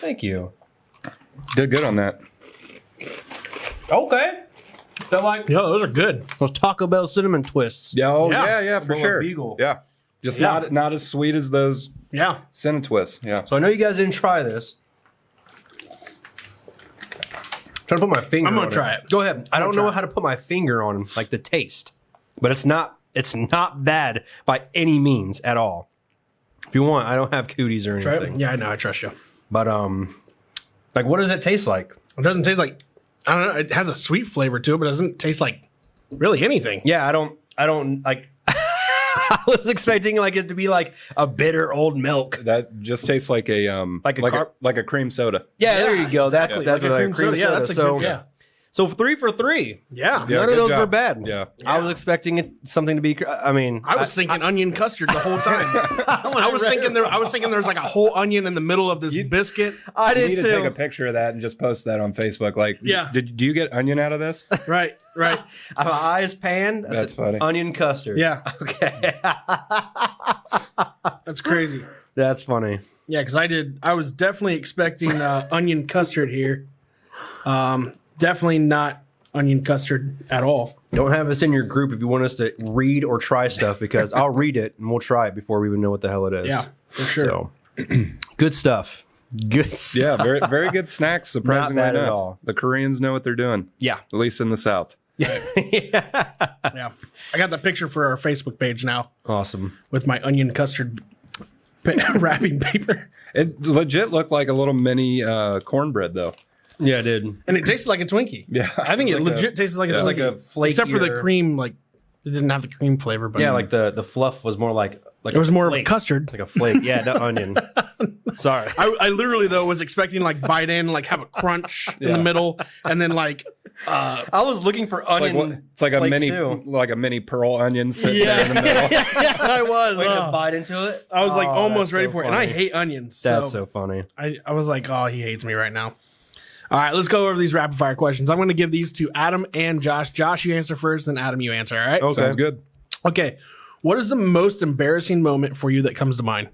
Thank you. Did good on that. Okay. They're like those are good. those Taco Bell cinnamon twists. Yeah, for Well, sure. a beagle. Yeah. Just not as sweet as those Yeah. cinnamon twists. Yeah. So I know you guys didn't try this. I'm trying to put my finger. I'm gonna on try it. Go ahead. I don't try know it. how to put my finger on like the taste, but it's not bad by any means at all. If you want, I don't have cooties or Try anything. it? Yeah, I know. I trust you. But like, what does it taste like? It doesn't taste like, I don't know. It has a sweet flavor to it, but it doesn't taste like really anything. Yeah, I don't like. I was expecting like it to be like a bitter old milk. That just tastes like a cream soda. Yeah, there you go. That's exactly. that's Like what a I cream soda. Yeah, that's a good- yeah. So 3 for 3. Yeah. Yeah, None of good those job. were bad. Yeah. I was expecting something to be. I mean, I was thinking onion custard the whole time. I was thinking there's like a whole onion in the middle of this biscuit. I You did need to too. take a picture of that and just post that on Facebook. Like, Yeah. do you get onion out of this? Right. My eyes panned. I That's said, funny. Onion custard. Yeah. Okay. That's crazy. That's funny. Yeah, because I was definitely expecting onion custard here. Definitely not onion custard at all. Don't have us in your group if you want us to read or try stuff because I'll read it and we'll try it before we even know what the hell it is. Yeah, for sure. So, good stuff. Good stuff. Yeah, very very good snacks. Surprisingly bad at enough, all. the Koreans know what they're doing. Yeah. At least in the South. Yeah. I got the picture for our Facebook page now Awesome. with my onion custard wrapping paper. It legit looked like a little mini cornbread, though. Yeah, it did. And it tasted like a Twinkie. Yeah, I think it legit tasted like a Twinkie. like a flakier- Except for the cream, like, it didn't have the cream flavor. But Yeah, like the fluff was more like it was more of a flake. custard. Like a flake. Yeah, not onion. Sorry. I literally, though, was expecting, like, bite in, like, have a crunch in the middle, and then, like... I was looking for onion. It's like a flakes mini, too. like a mini pearl onion sitting there in the middle. yeah, I was. Waiting to bite into it. I was, like, Oh, almost that's ready so for it. And I funny. hate onions. That's so funny. I was like, oh, he hates me right now. All right, let's go over these rapid fire questions. I'm going to give these to Adam and Josh. Josh, you answer first, and Adam, you answer. All right? Okay. Sounds good. Okay. What is the most embarrassing moment for you that comes to mind?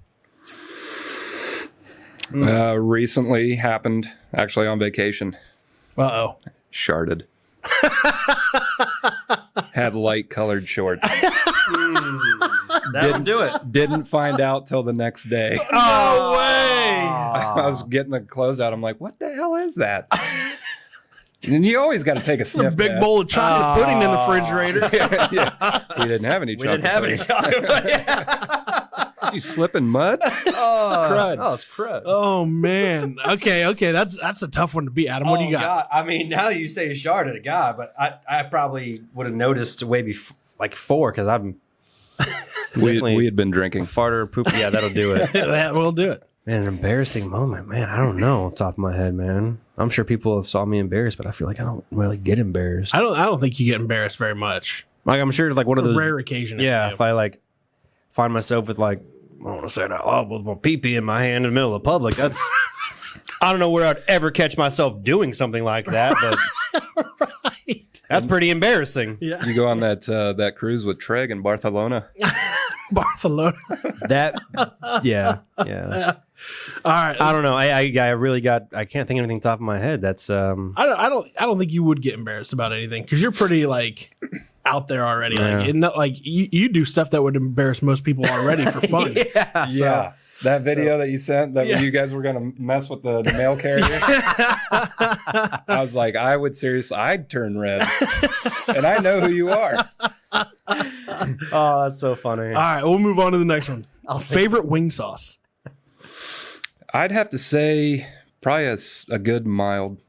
Recently happened, actually on vacation. Uh-oh. Sharded. Had light colored shorts. That'll do it. Didn't find out till the next day. No way! I was getting the clothes out. I'm like, what the hell is that? And you always got to take a sniff. Big test. bowl of chocolate pudding in the refrigerator. Yeah. We didn't have any We chocolate. didn't have any chocolate. Did you slip in mud? Crud. Oh, it's crud. Oh, man. Okay. That's a tough one to beat, Adam. What do you got? God. I mean, now that you say sharded, God, but I probably would have noticed way before, like 4, because I'm We had been drinking. farter, poop. Yeah, that'll do it. That will do it. Man, an embarrassing moment, man. I don't know off the top of my head, man. I'm sure people have saw me embarrassed, but I feel like I don't really get embarrassed. I don't think you get embarrassed very much. Like I'm sure, like one of It's a those rare occasion. Yeah, if I like find myself with like I don't want to say that out with my pee-pee in my hand in the middle of the public, that's I don't know where I'd ever catch myself doing something like that, but right. that's pretty embarrassing. Yeah. You go on that cruise with Treg in Barcelona. Barcelona. That, yeah. All right. I don't know. I really got. I can't think of anything top of my head. That's I don't think you would get embarrassed about anything because you're pretty like out there already. Yeah. Like, you do stuff that would embarrass most people already for fun. yeah. That video that you sent that you guys were going to mess with the mail carrier. I was like, I'd turn red. And I know who you are. Oh, that's so funny. All right, we'll move on to the next one. Favorite wing sauce? I'd have to say probably a good mild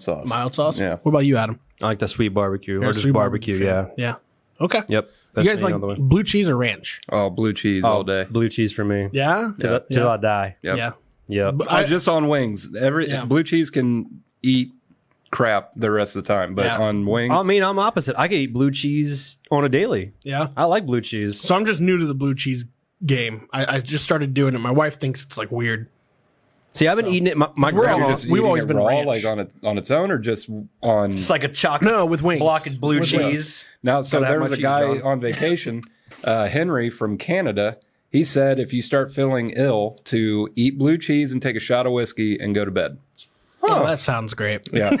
sauce. Mild sauce? Yeah. What about you, Adam? I like the sweet barbecue or just Sweet barbecue. Yeah. Yeah. Okay. Yep. You That's guys me like all the way. blue cheese or ranch? Oh, blue cheese all day. Blue cheese for me. Yeah? Till I die. Yep. Yeah. Yep. But Just on wings. Blue cheese can eat crap the rest of the time, but on wings. I mean, I'm opposite. I could eat blue cheese on a daily. Yeah. I like blue cheese. So I'm just new to the blue cheese game. I just started doing it. My wife thinks it's like weird. See, I've been eating it. My grandma, we've always been raw, ranch. like on its own, or just on. it's like a chocolate No, with wings. block of blue With cheese. Now, so Gotta have there my was a cheese, guy John. on vacation, Henry from Canada. He said if you start feeling ill, to eat blue cheese and take a shot of whiskey and go to bed. Oh, that sounds great. Yeah,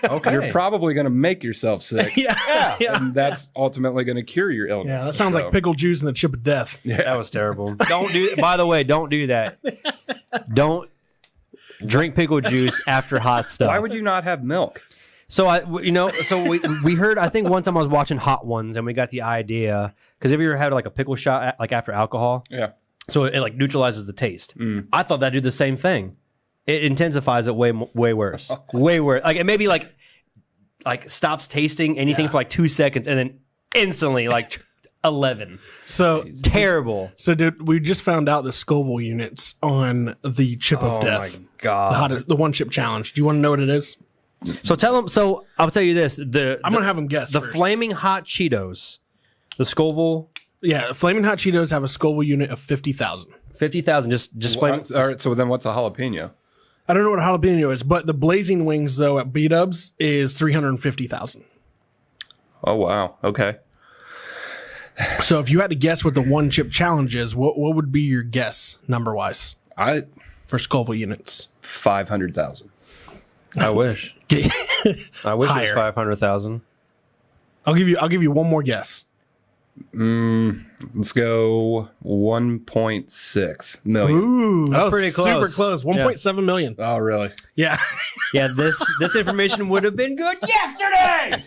Okay. you're probably going to make yourself sick. Yeah. And that's ultimately going to cure your illness. Yeah, that sounds like pickle juice and the chip of death. That was terrible. Don't do. By the way, don't do that. Don't drink pickle juice after hot stuff. Why would you not have milk? So we heard. I think one time I was watching Hot Ones and we got the idea because have you ever had like a pickle shot like after alcohol? Yeah. So it like neutralizes the taste. I thought that'd do the same thing. It intensifies it way worse. Way worse. Like it maybe like stops tasting anything for like 2 seconds and then instantly like 11. So Terrible. So, dude, we just found out the Scoville units on the chip of death. my god. The one chip challenge. Do you want to know what it is? So tell them. So I'll tell you this: I'm gonna have them guess. the first. flaming hot Cheetos, the Scoville Flaming Hot Cheetos have a Scoville unit of 50,000. 50,000. Just flaming. All right. So then, what's a jalapeno? I don't know what a jalapeno is, but the Blazing Wings though at B-Dubs is 350,000. Oh wow. Okay. So if you had to guess what the one chip challenge is, what would be your guess number wise for Scoville units? 500,000. I wish. I wish it was Higher. 500,000. I'll give you one more guess. Let's go 1.6 million. Ooh, That's pretty close. Super close. 1.7 million. Oh, really? Yeah. Yeah, this information would have been good yesterday.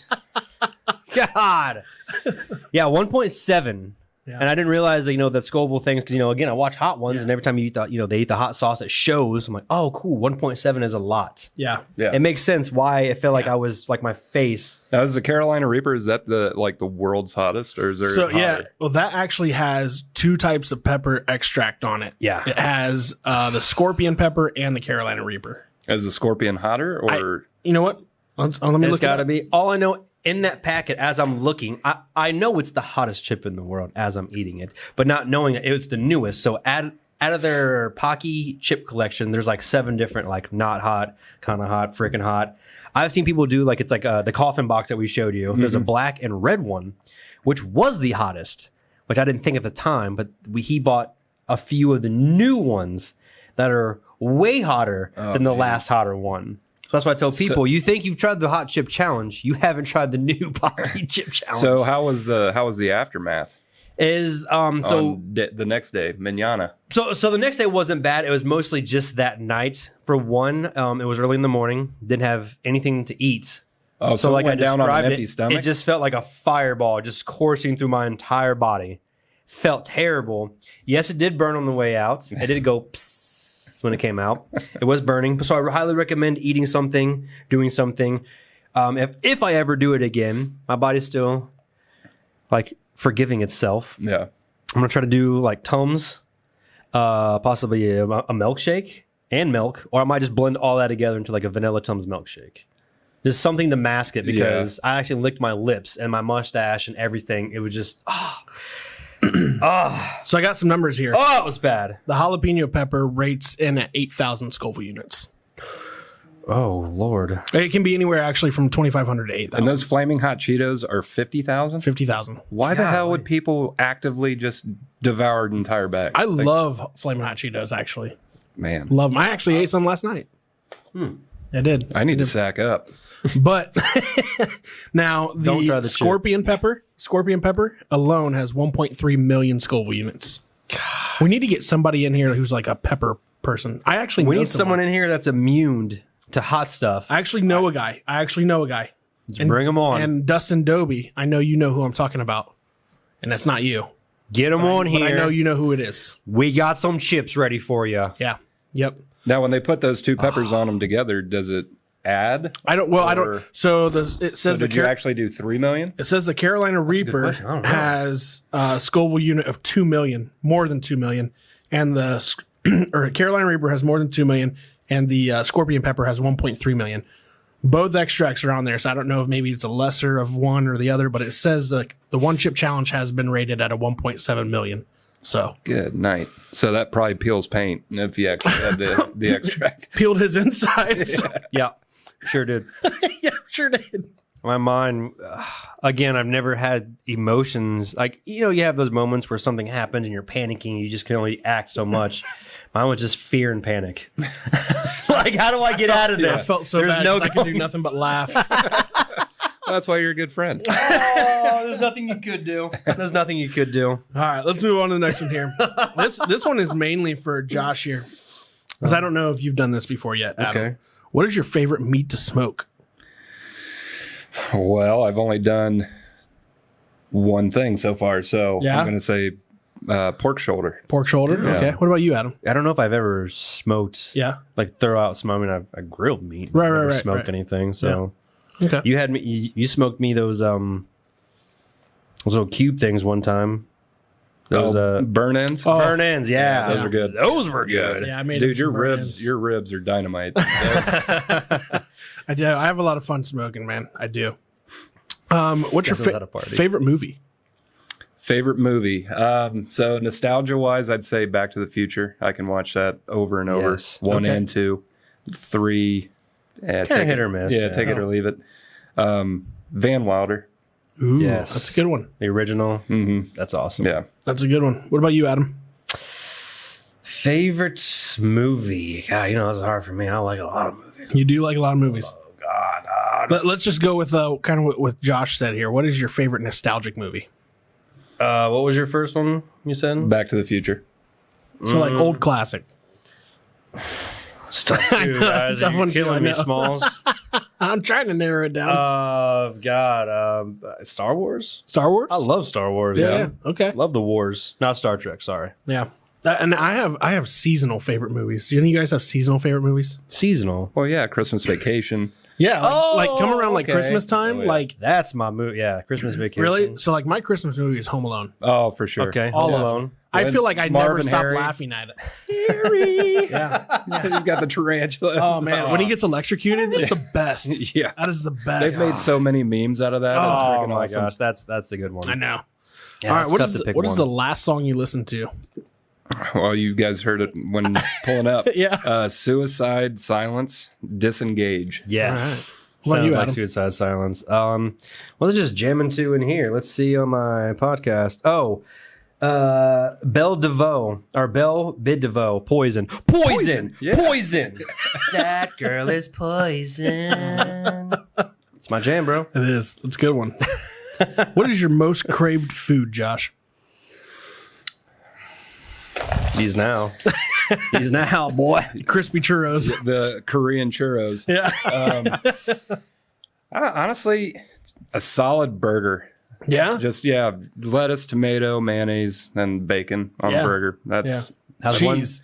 God. Yeah, 1.7. Yeah. And I didn't realize that, that Scoville things, because, again, I watch Hot Ones, and every time you eat they eat the hot sauce, it shows. I'm like, oh, cool, 1.7 is a lot. Yeah. Yeah. It makes sense why it felt like I was, like, my face. Now, is the Carolina Reaper, is that the world's hottest, or is there So hotter? yeah, well, that actually has two types of pepper extract on it. Yeah. It has the Scorpion pepper and the Carolina Reaper. Is the Scorpion hotter, or You know what? Let me It's look got to at it. be. All I know in that packet, as I'm looking, I know it's the hottest chip in the world as I'm eating it, but not knowing that it's the newest. So out of their Pocky chip collection, there's like 7 different, like not hot, kind of hot, freaking hot. I've seen people do it's like the coffin box that we showed you. There's a black and red one, which was the hottest, which I didn't think at the time, but he bought a few of the new ones that are way hotter than the last hotter one. So that's why I tell people, you think you've tried the hot chip challenge, you haven't tried the new Pocky chip challenge. so how was the aftermath? Is On the next day, manana. So the next day wasn't bad. It was mostly just that night. For one, it was early in the morning. Didn't have anything to eat. Oh, so it went down on an empty it, stomach? It just felt like a fireball just coursing through my entire body. Felt terrible. Yes, it did burn on the way out. It did go psst when it came out. It was burning. So I highly recommend eating something, doing something. If I ever do it again, my body's still like forgiving itself. Yeah. I'm gonna try to do like Tums, possibly a milkshake and milk, or I might just blend all that together into like a vanilla Tums milkshake. Just something to mask it because I actually licked my lips and my mustache and everything. It was just So I got some numbers here. it was bad. The jalapeno pepper rates in at 8,000 Scoville units. Oh Lord. It can be anywhere actually from 2,500 to 8,000. And those flaming hot Cheetos are 50,000? 50,000. Why the hell would people actively just devour an entire bag? I love Flamin' Hot Cheetos, actually. Man, Love them. I actually ate some last night. I did. I need to sack up. But now Don't try the the chip. Scorpion pepper alone has 1.3 million Scoville units. We need to get somebody in here who's like a pepper person. We need someone in here that's immune to hot stuff. I actually know a guy. Just bring him on. And Dustin Doby, I know you know who I'm talking about. And that's not you. Get him on here. But I know you know who it is. We got some chips ready for you. Yeah. Yep. Now, when they put those two peppers on them together, does it add? I don't. So it says did you actually do 3 million? It says the Carolina Reaper has a Scoville unit of 2 million, more than 2 million, and the Carolina Reaper has more than 2 million, and the Scorpion Pepper has 1.3 million. Both extracts are on there, so I don't know if maybe it's a lesser of one or the other, but it says the one chip challenge has been rated at a 1.7 million. So good night. So that probably peels paint if you actually had the extract. Peeled his insides. Yeah, sure did. Yeah, sure did. My mind, again, I've never had emotions. Like, you have those moments where something happens and you're panicking. You just can only act so much. Mine was just fear and panic. Like, how do I get out of this? I felt so bad I could do nothing but laugh. That's why you're a good friend. Oh, there's nothing you could do. There's nothing you could do. All right, let's move on to the next one here. This one is mainly for Josh here, because I don't know if you've done this before yet, Adam. Okay. What is your favorite meat to smoke? Well, I've only done one thing so far, so I'm going to say pork shoulder. Pork shoulder? Yeah. Okay. What about you, Adam? I don't know if I've ever smoked. Yeah. Like throw out smoke. I mean, I grilled meat. Right. Smoked anything. So okay. You had me. You smoked me those little cube things one time. Those burn ends. Burn ends. Yeah, those are good. Those were good. Yeah, I made dude. Your ribs are dynamite. I do. I have a lot of fun smoking, man. I do. What's your favorite movie? Favorite movie. So nostalgia wise, I'd say Back to the Future. I can watch that over and over. Yes. 1 and 2, 3. Kind of hit or miss. Yeah, take it or leave it. Van Wilder. Ooh, yes, that's a good one. The original. Mm-hmm. That's awesome. Yeah, that's a good one. What about you, Adam? Favorite movie? God, that's hard for me. I like a lot of movies. You do like a lot of movies. Oh God. Let's just go with kind of what Josh said here. What is your favorite nostalgic movie? What was your first one you said? Back to the Future. So like old classic. Guys, are you killing me, Smalls? I'm trying to narrow it down. God, Star Wars. Star Wars. I love Star Wars. Yeah. Okay. Love the wars, not Star Trek. Sorry. Yeah. And I have seasonal favorite movies. Do any of you guys have seasonal favorite movies? Seasonal. Well, yeah, Christmas Vacation. Yeah, like come around like Christmas time. Like that's my movie. Yeah, Christmas Vacation. Really? So like my Christmas movie is Home Alone. Oh, for sure. Okay, All Alone. I feel like I never stop laughing at it. Harry. Yeah. He's got the tarantula. Oh man, when he gets electrocuted, it's the best. Yeah, that is the best. They've made so many memes out of that. That's freaking my gosh, that's the good one. I know. Yeah, all right, what is the last song you listened to? Well, you guys heard it when pulling up. Yeah. Suicide Silence, Disengage. Yes. What about you, like Suicide Silence. Well, let's just jamming to in here. Let's see on my podcast. Oh, Belle DeVoe or Belle Bid DeVoe. Poison. Yeah. Poison. That girl is poison. It's my jam, bro. It is. It's a good one. What is your most craved food, Josh? He's now, boy. Crispy churros. The Korean churros. Yeah. Honestly, a solid burger. Yeah. Just lettuce, tomato, mayonnaise, and bacon on a burger. That's cheese.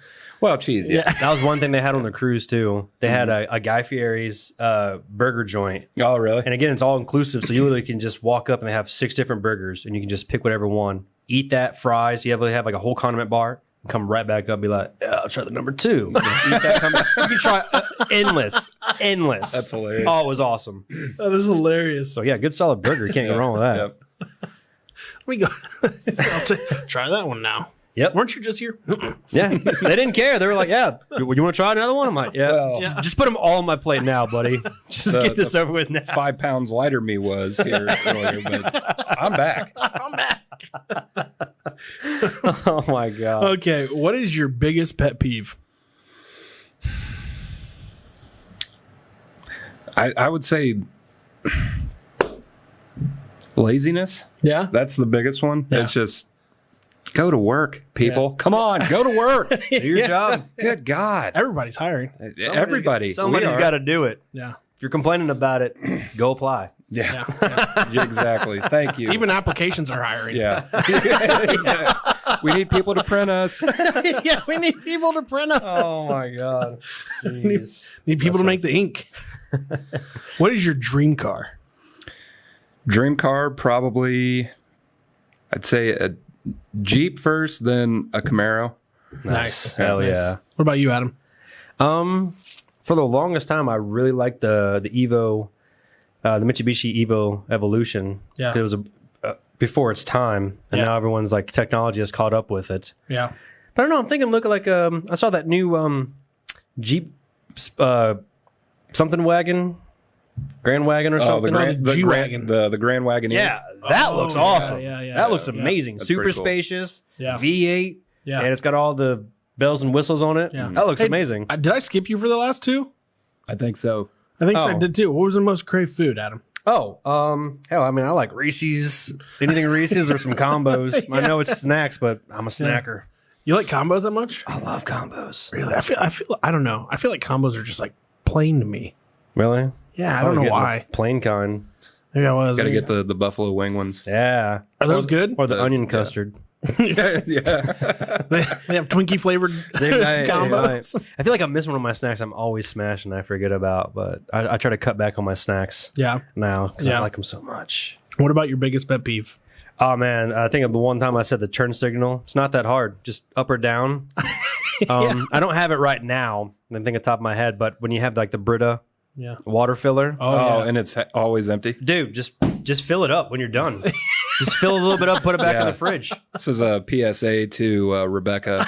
Cheese. Yeah. That was one thing they had on the cruise too. They had a Guy Fieri's burger joint. Oh, really? And again, it's all inclusive, so you literally can just walk up and they have 6 different burgers, and you can just pick whatever one. Eat that, fries. You have like a whole condiment bar. Come right back up and be like, yeah, I'll try the number 2. You can try endless. That's hilarious. Oh, it was awesome. That is hilarious. So, yeah, good solid burger. You can't go wrong with that. Yep. Let me go. I'll try that one now. Yep. Weren't you just here? Yeah. They didn't care. They were like, yeah, you want to try another one? I'm like, yeah. Just put them all on my plate now, buddy. Just get this over with now. 5 pounds lighter me was here earlier, but I'm back. Oh, my God. Okay. What is your biggest pet peeve? I would say laziness. Yeah. That's the biggest one. Yeah. It's just Go to work, people. Yeah. Come on, go to work. Do your job. Good God. Everybody's hiring. Everybody. Somebody's got to do it. Yeah. If you're complaining about it, go apply. Yeah. Exactly. Thank you. Even applications are hiring. Yeah. Exactly. We need people to print us. Yeah, we need people to print us. Oh my God. Jeez. Need people to make the ink. What is your dream car? Dream car, probably, I'd say a Jeep first, then a Camaro. Nice. Hell yeah. What about you, Adam? For the longest time, I really liked the Evo, the Mitsubishi Evo Evolution. Yeah. It was before its time, and now everyone's like technology has caught up with it. Yeah. But I don't know. I'm thinking, look like I saw that new Jeep something wagon. Grand Wagon or something. The G-Wagon. The Grand Wagon. Yeah, that looks awesome. Yeah. That looks amazing. That's Super pretty cool. spacious. Yeah. V8. Yeah. And it's got all the bells and whistles on it. Yeah. That looks amazing. Did I skip you for the last two? I think so. I think so. I Oh. did too. What was the most craved food, Adam? Hell, I mean, I like Reese's. Anything Reese's or some combos. I know it's snacks, but I'm a snacker. You like combos that much? I love combos. Really? I feel. I don't know. I feel like combos are just like plain to me. Really? Yeah, I don't know why. Plain kind. Maybe I was. Got to get the Buffalo wing ones. Yeah. Are those good? Or the onion custard. Yeah. They have Twinkie flavored combos. I feel like I miss one of my snacks I'm always smashing. I forget about, but I try to cut back on my snacks Yeah. now because Yeah. I like them so much. What about your biggest pet peeve? Oh man, I think of the one time I said the turn signal. It's not that hard, just up or down. I don't have it right now. I think at the top of my head, but when you have like the Brita Yeah. water filler, Oh, and it's always empty. dude, just fill it up when you're done. Just fill a little bit up, put it back in the fridge. This is a PSA to Rebecca.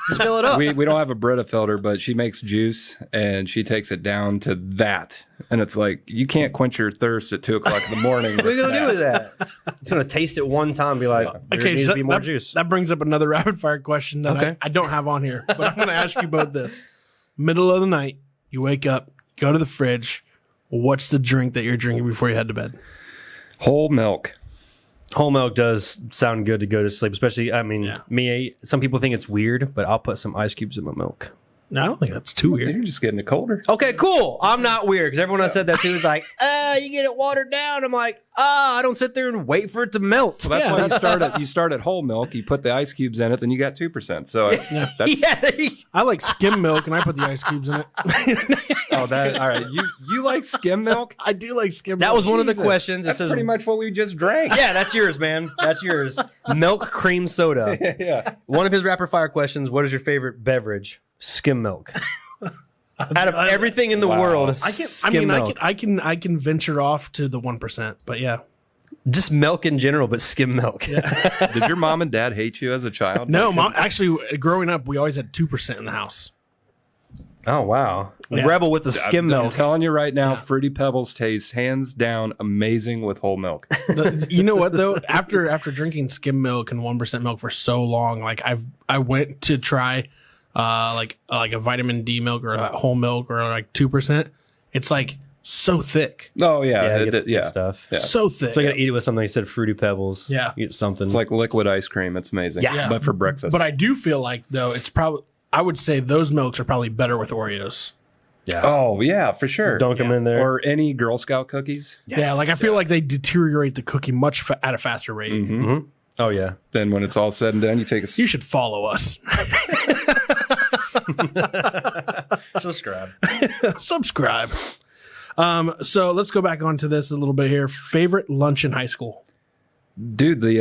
Just fill it up. We don't have a Brita filter, but she makes juice and she takes it down to that. And it's like, you can't quench your thirst at 2 o'clock in the morning. What are you gonna do with that? It's gonna taste it one time, and be like, there needs to be more juice. That brings up another rapid fire question that Okay. I don't have on here, but I'm going to ask you both this. Middle of the night, you wake up, go to the fridge. What's the drink that you're drinking before you head to bed? Whole milk. Whole milk does sound good to go to sleep, especially. I mean, me. Some people think it's weird, but I'll put some ice cubes in my milk. No, I don't think that's too weird. You're just getting it colder. Okay, cool. I'm not weird because everyone I said that to is like, you get it watered down. I'm like, I don't sit there and wait for it to melt. So that's why you start at whole milk. You put the ice cubes in it, then you got 2%. So that's I like skim milk, and I put the ice cubes in it. all right. You like skim milk? I do like skim milk. That was one of the Jesus. questions. It That's says, pretty much what we just drank. yeah, that's yours, man. That's yours. Milk cream soda. Yeah. One of his rapid fire questions: what is your favorite beverage? Skim milk. Out of everything in the world, skim milk. I can venture off to the 1%, but yeah. Just milk in general, but skim milk. Did your mom and dad hate you as a child? No, Mom, actually, growing up, we always had 2% in the house. Oh wow, Yeah. rebel with the skim I'm milk. telling you right now, Fruity Pebbles tastes hands down amazing with whole milk. You know what though? After drinking skim milk and 1% milk for so long, like I went to try like a vitamin D milk or a whole milk or like 2%. It's like so thick, Oh yeah, Yeah, good stuff. Yeah. so thick. So you gotta eat it with something. You said Fruity Pebbles. Yeah. Eat something. It's like liquid ice cream. It's amazing. Yeah. But for breakfast. But I do feel like though it's probably I would say those milks are probably better with Oreos. Oh yeah, for sure. dunk them in there. Or any Girl Scout cookies. Yeah, like I feel like they deteriorate the cookie much at a faster rate. Mm-hmm. Oh yeah. Then when it's all said and done, you take a You should follow us. Subscribe. Subscribe. So let's go back onto this a little bit here. Favorite lunch in high school? dude, the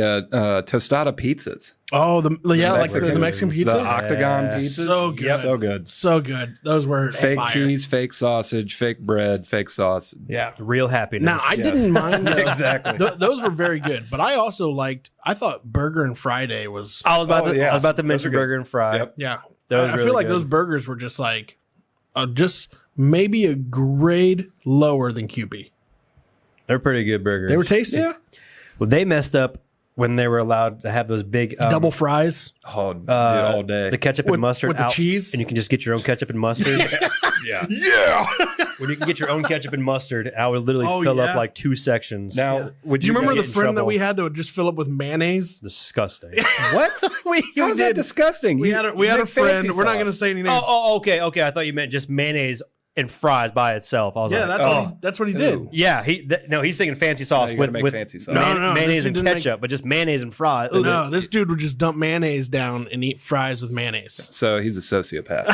tostada pizzas. Oh, the Mexican- Mexican pizza. The octagon Yeah. pizzas. So good. So good. So good. Those were Fake fire. cheese, fake sausage, fake bread, fake sauce. Yeah. Real happiness. Now I didn't mind those. Exactly. Those were very good, but I also liked. I thought Burger and Friday was. I was about, Oh, to, yeah. I was about to Those mention are good. burger and fry. Yep. Yeah, That was I really feel like good. those burgers were just like, just maybe a grade lower than QB. They're pretty good burgers. They were tasty. Yeah. Well, they messed up when they were allowed to have those big double fries. Oh, dude, all day. The ketchup and mustard with the out, cheese, and you can just get your own ketchup and mustard. yeah. When you can get your own ketchup and mustard, I would literally fill up like 2 sections. Now, do you remember the friend that we had that would just fill up with mayonnaise? Disgusting. What? How is that disgusting? We had a friend. We're not going to say any names. Okay. I thought you meant just mayonnaise and fries by itself. I was like, that's what he did. Yeah, he's thinking fancy sauce with fancy sauce. mayonnaise and ketchup, but just mayonnaise and fries. No, this dude would just dump mayonnaise down and eat fries with mayonnaise. So he's a sociopath.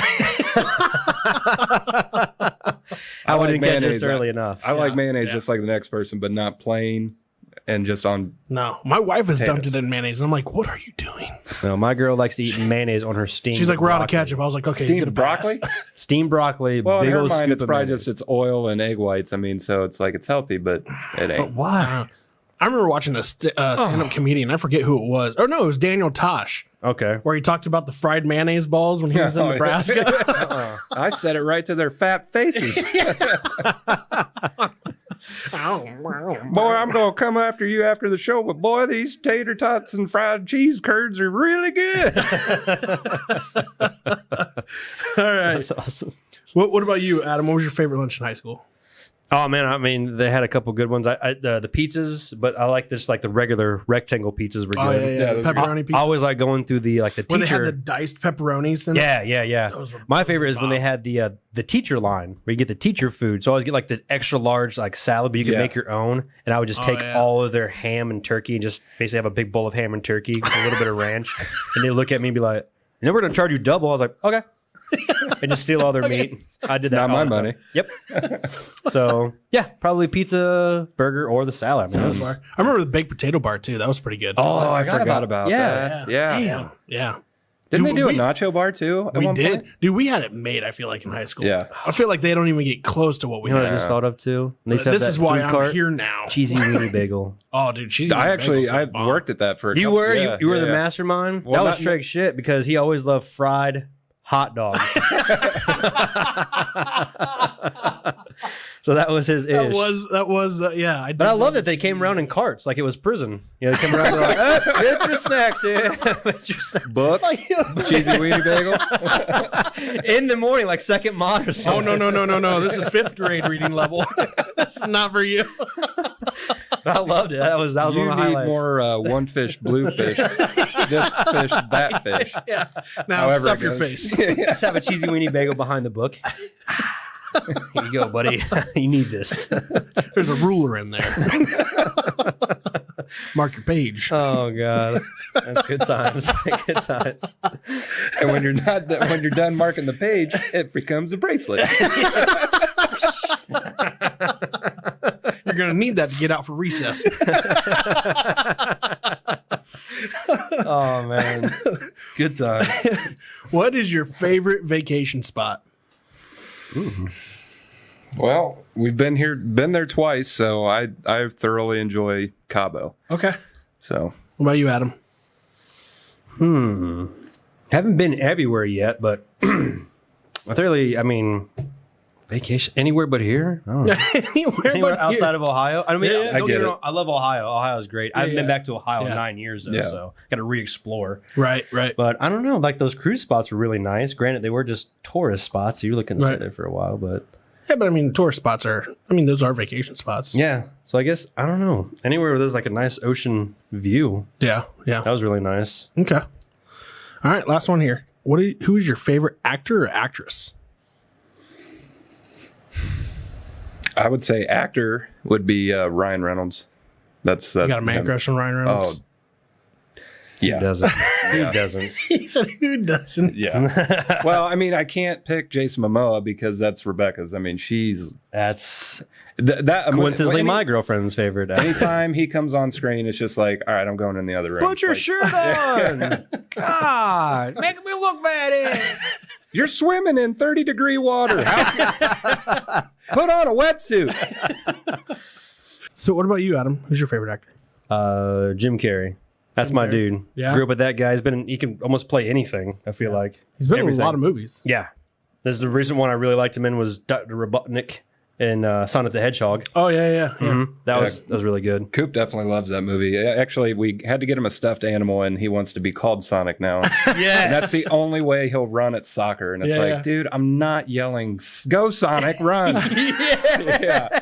I wouldn't get this early enough. I like mayonnaise just like the next person, but not plain and just on. No, my wife has dumped it in mayonnaise, and I'm like, what are you doing? No, my girl likes to eat mayonnaise on her steamed. She's like, we're broccoli. out of ketchup. I was like, okay, steamed broccoli. Steamed broccoli. Well, big in her old mind, scoop it's of probably mayonnaise. just it's oil and egg whites. I mean, so it's like it's healthy, but it ain't. But why? I remember watching a stand-up comedian. I forget who it was. Oh no, it was Daniel Tosh. Okay. Where he talked about the fried mayonnaise balls when he was in Nebraska. I said it right to their fat faces. Boy, I'm going to come after you after the show, but boy, these tater tots and fried cheese curds are really good. All right. That's awesome. What about you, Adam? What was your favorite lunch in high school? Oh man, I mean they had a couple good ones. The pizzas, but I like this like the regular rectangle pizzas were good. Oh yeah, the pepperoni pizza. I always like going through the teacher. When they had the diced pepperonis in it. Yeah. My favorite is when they had the teacher line where you get the teacher food. So I always get like the extra large like salad, but you can make your own. And I would just take all of their ham and turkey and just basically have a big bowl of ham and turkey with a little bit of ranch. And they look at me and be like, "And then we're gonna charge you double." I was like, "Okay." And just steal all their meat. I did that. Not my money. Yep. So yeah, probably pizza, burger, or the salad. I mean, I remember the baked potato bar too. That was pretty good. Oh, I forgot about that. Yeah. Damn. Yeah. Didn't they do a nacho bar too? We did. Dude, we had it made, I feel like, in high school. Yeah. I feel like they don't even get close to what we You know had. what I just thought of too? They said This that is why food I'm cart, here now. cheesy weenie bagel. Oh, dude, cheesy. I worked at that for a You couple. were Yeah, you were the yeah. mastermind. Well, that was not- Treg's shit because he always loved fried hot dogs. So that was his ish. That was yeah. But I love that they came around in carts like it was prison. You know, they came around and they're like, "Get your snacks here." Book, cheesy weenie bagel. In the morning, like second mod or Oh something. no! This is 5th grade reading level. That's not for you. I loved it. That was one You of the need highlights. more one fish, blue fish, this fish, that fish. Yeah. Now However stuff it your goes. face. Let's have a cheesy weenie bagel behind the book. Here you go, buddy. You need this. There's a ruler in there. Mark your page. Oh god, that's good times. Good times. And when you're done marking the page, it becomes a bracelet. You're gonna need that to get out for recess. Oh man, good time. What is your favorite vacation spot? Well, we've been there twice, so I thoroughly enjoy Cabo. Okay. So What about you, Adam? Haven't been everywhere yet, but I mean, vacation anywhere but here. I don't know. Anywhere outside of Ohio. I mean, Yeah, don't get get me it. wrong, I love Ohio. Ohio's great. I haven't been back to Ohio in 9 years though, Yeah. so got to re-explore. Right. But I don't know. Like those cruise spots were really nice. Granted, they were just tourist spots, so you're looking to stay there for a while. But Yeah, but I mean, tourist spots those are vacation spots. yeah, so I guess I don't know. Anywhere where there's like a nice ocean view, Yeah. that was really nice. Okay. All right, last one here. Who is your favorite actor or actress? I would say actor would be Ryan Reynolds. That's You got a man crush on Ryan Reynolds? Oh, yeah. Who doesn't? Who doesn't? He said, "Who doesn't?" Yeah. Well, I mean, I can't pick Jason Momoa because that's Rebecca's. I mean, she's That's that coincidentally my girlfriend's favorite. Anytime he comes on screen, it's just like, all right, I'm going in the other room. Put your Like, shirt on. God, making me look bad here. You're swimming in 30-degree water. Put on a wetsuit. So, what about you, Adam? Who's your favorite actor? Jim Carrey. That's my dude. Yeah. Grew up with that guy. He can almost play anything, I feel like. He's been Everything. in a lot of movies. Yeah. There's the recent one I really liked him in was Dr. Robotnik in Sonic the Hedgehog. Oh yeah. Mm-hmm. That was really good. Coop definitely loves that movie. Actually, we had to get him a stuffed animal, and he wants to be called Sonic now. Yes. And that's the only way he'll run at soccer. And it's dude, I'm not yelling, "Go Sonic, run!" Yeah.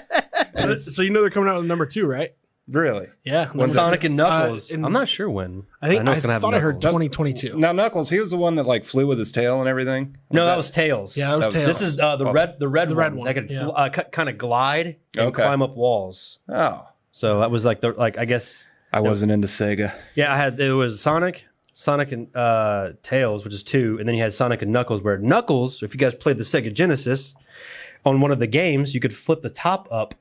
So they're coming out with number 2, right? Really? Yeah. When Sonic and Knuckles. I'm not sure when. I know it's gonna have thought I heard Knuckles. 2022. Now Knuckles, he was the one that like flew with his tail and everything. No, that was Tails. Yeah, that was Tails. This is the red one. That could kind of glide and climb up walls. Oh, so that was like I guess I wasn't into Sega. Yeah, it was Sonic and Tails, which is 2, and then you had Sonic and Knuckles. Where Knuckles, if you guys played the Sega Genesis, on one of the games, you could flip the top up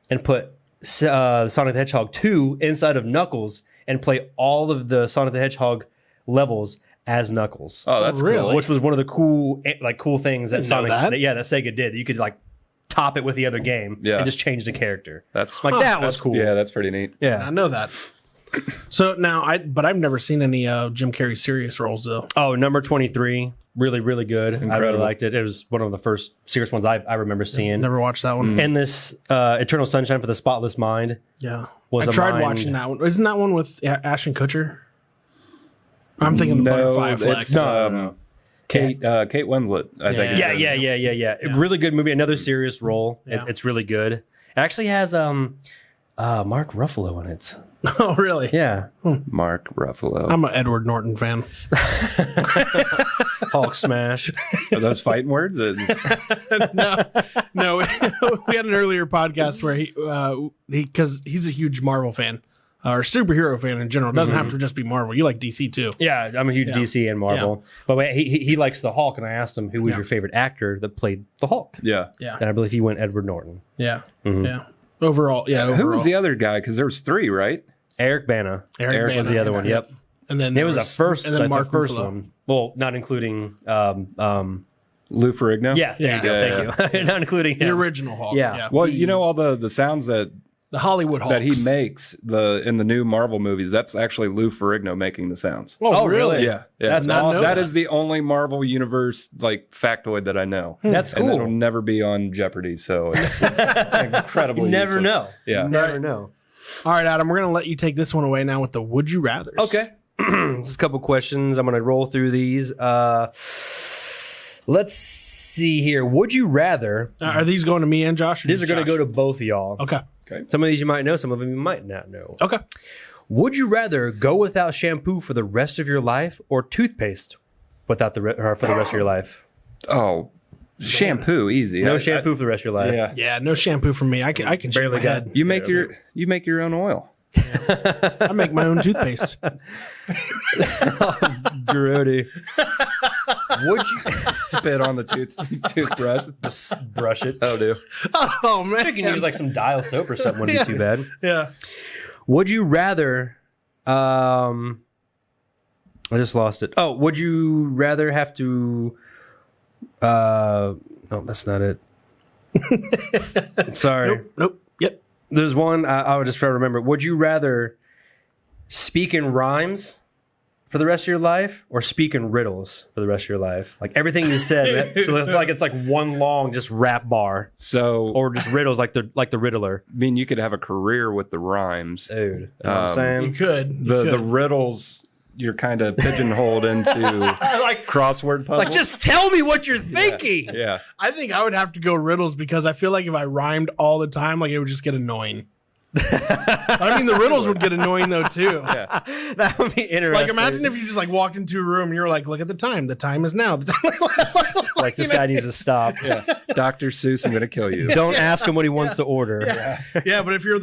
and put Sonic the Hedgehog 2 inside of Knuckles and play all of the Sonic the Hedgehog levels as Knuckles. Oh, that's really cool. Which was one of the cool things that Sonic that Sega did. You could like top it with the other game and just change the character. That's like that was cool. Yeah, that's pretty neat. Yeah, I know that. So now I've never seen any Jim Carrey serious roles though. Oh, number 23. Really, really good. Incredible. I really liked it. It was one of the first serious ones I remember seeing. Never watched that one. And this Eternal Sunshine for the Spotless Mind. Yeah. Was I tried watching that one. Isn't that one with Ashton Kutcher? I'm thinking Butterfly Flex. No. Kate Winslet, I think. Yeah. Really good movie. Another serious role. Yeah. It's really good. It actually has Mark Ruffalo in it. Oh, really? Yeah. Mark Ruffalo. I'm an Edward Norton fan. Hulk smash. Are those fighting words? No. We had an earlier podcast where he because he's a huge Marvel fan or superhero fan in general. It doesn't have to just be Marvel. You like DC too. Yeah, I'm a huge DC and Marvel. But he likes the Hulk, and I asked him who was your favorite actor that played the Hulk. Yeah. And I believe he went Edward Norton. Yeah. Yeah. Overall. Who was the other guy? Because there was 3, right? Eric Bana. Eric was Bana, the other one. Yep. And then it was the first. and then Mark Mark first Ruffalo. one. Well, not including. Lou Ferrigno? Yeah. There you go. Thank you. Not including The him. original Hulk. Yeah. Well, you know all the sounds that the Hollywood Hulk he makes in the new Marvel movies. That's actually Lou Ferrigno making the sounds. Oh, really? Yeah. That's awesome. That is the only Marvel universe like factoid that I know. That's cool. And it'll never be on Jeopardy, so it's incredibly. You never useless. know. Yeah. You never know. All right, Adam, we're going to let you take this one away now with the Would You Rathers. Okay. Just a couple questions. I'm going to roll through these. Let's see here. Would you rather? Are these going to me and Josh? These are going to go to both of y'all. Okay. Some of these you might know. Some of them you might not know. Okay. Would you rather go without shampoo for the rest of your life or toothpaste without or for the rest of your life? Oh, shampoo, easy. No shampoo for the rest of your life. Yeah. Yeah, no shampoo for me. I can shave Barely my got- head. You make your own oil. I make my own toothpaste. Grody. Would you Spit on the toothbrush. just brush it? Oh, do. Oh, man. You can use like some dial soap or something. Wouldn't be too bad. Yeah. Would you rather? I just lost it. Oh, would you rather have to? No, that's not it. Sorry. Nope. Yep. There's one I would just try to remember. Would you rather speak in rhymes for the rest of your life or speak in riddles for the rest of your life? Like everything you said. So it's like one long just rap bar. So, Or just riddles like the Riddler. I mean, you could have a career with the rhymes. Dude. You know what I'm You saying? could. The riddles, you're kind of pigeonholed into Like crossword puzzles. Like, just tell me what you're thinking. Yeah. I think I would have to go riddles because I feel like if I rhymed all the time, like it would just get annoying. I mean, the riddles would get annoying though too. Yeah. That would be interesting. Like, imagine if you just like walked into a room and you're like, "Look at the time. The time is now." like this guy needs to stop. Yeah. Dr. Seuss, I'm going to kill you. Don't ask him what he wants to order. Yeah, but if you're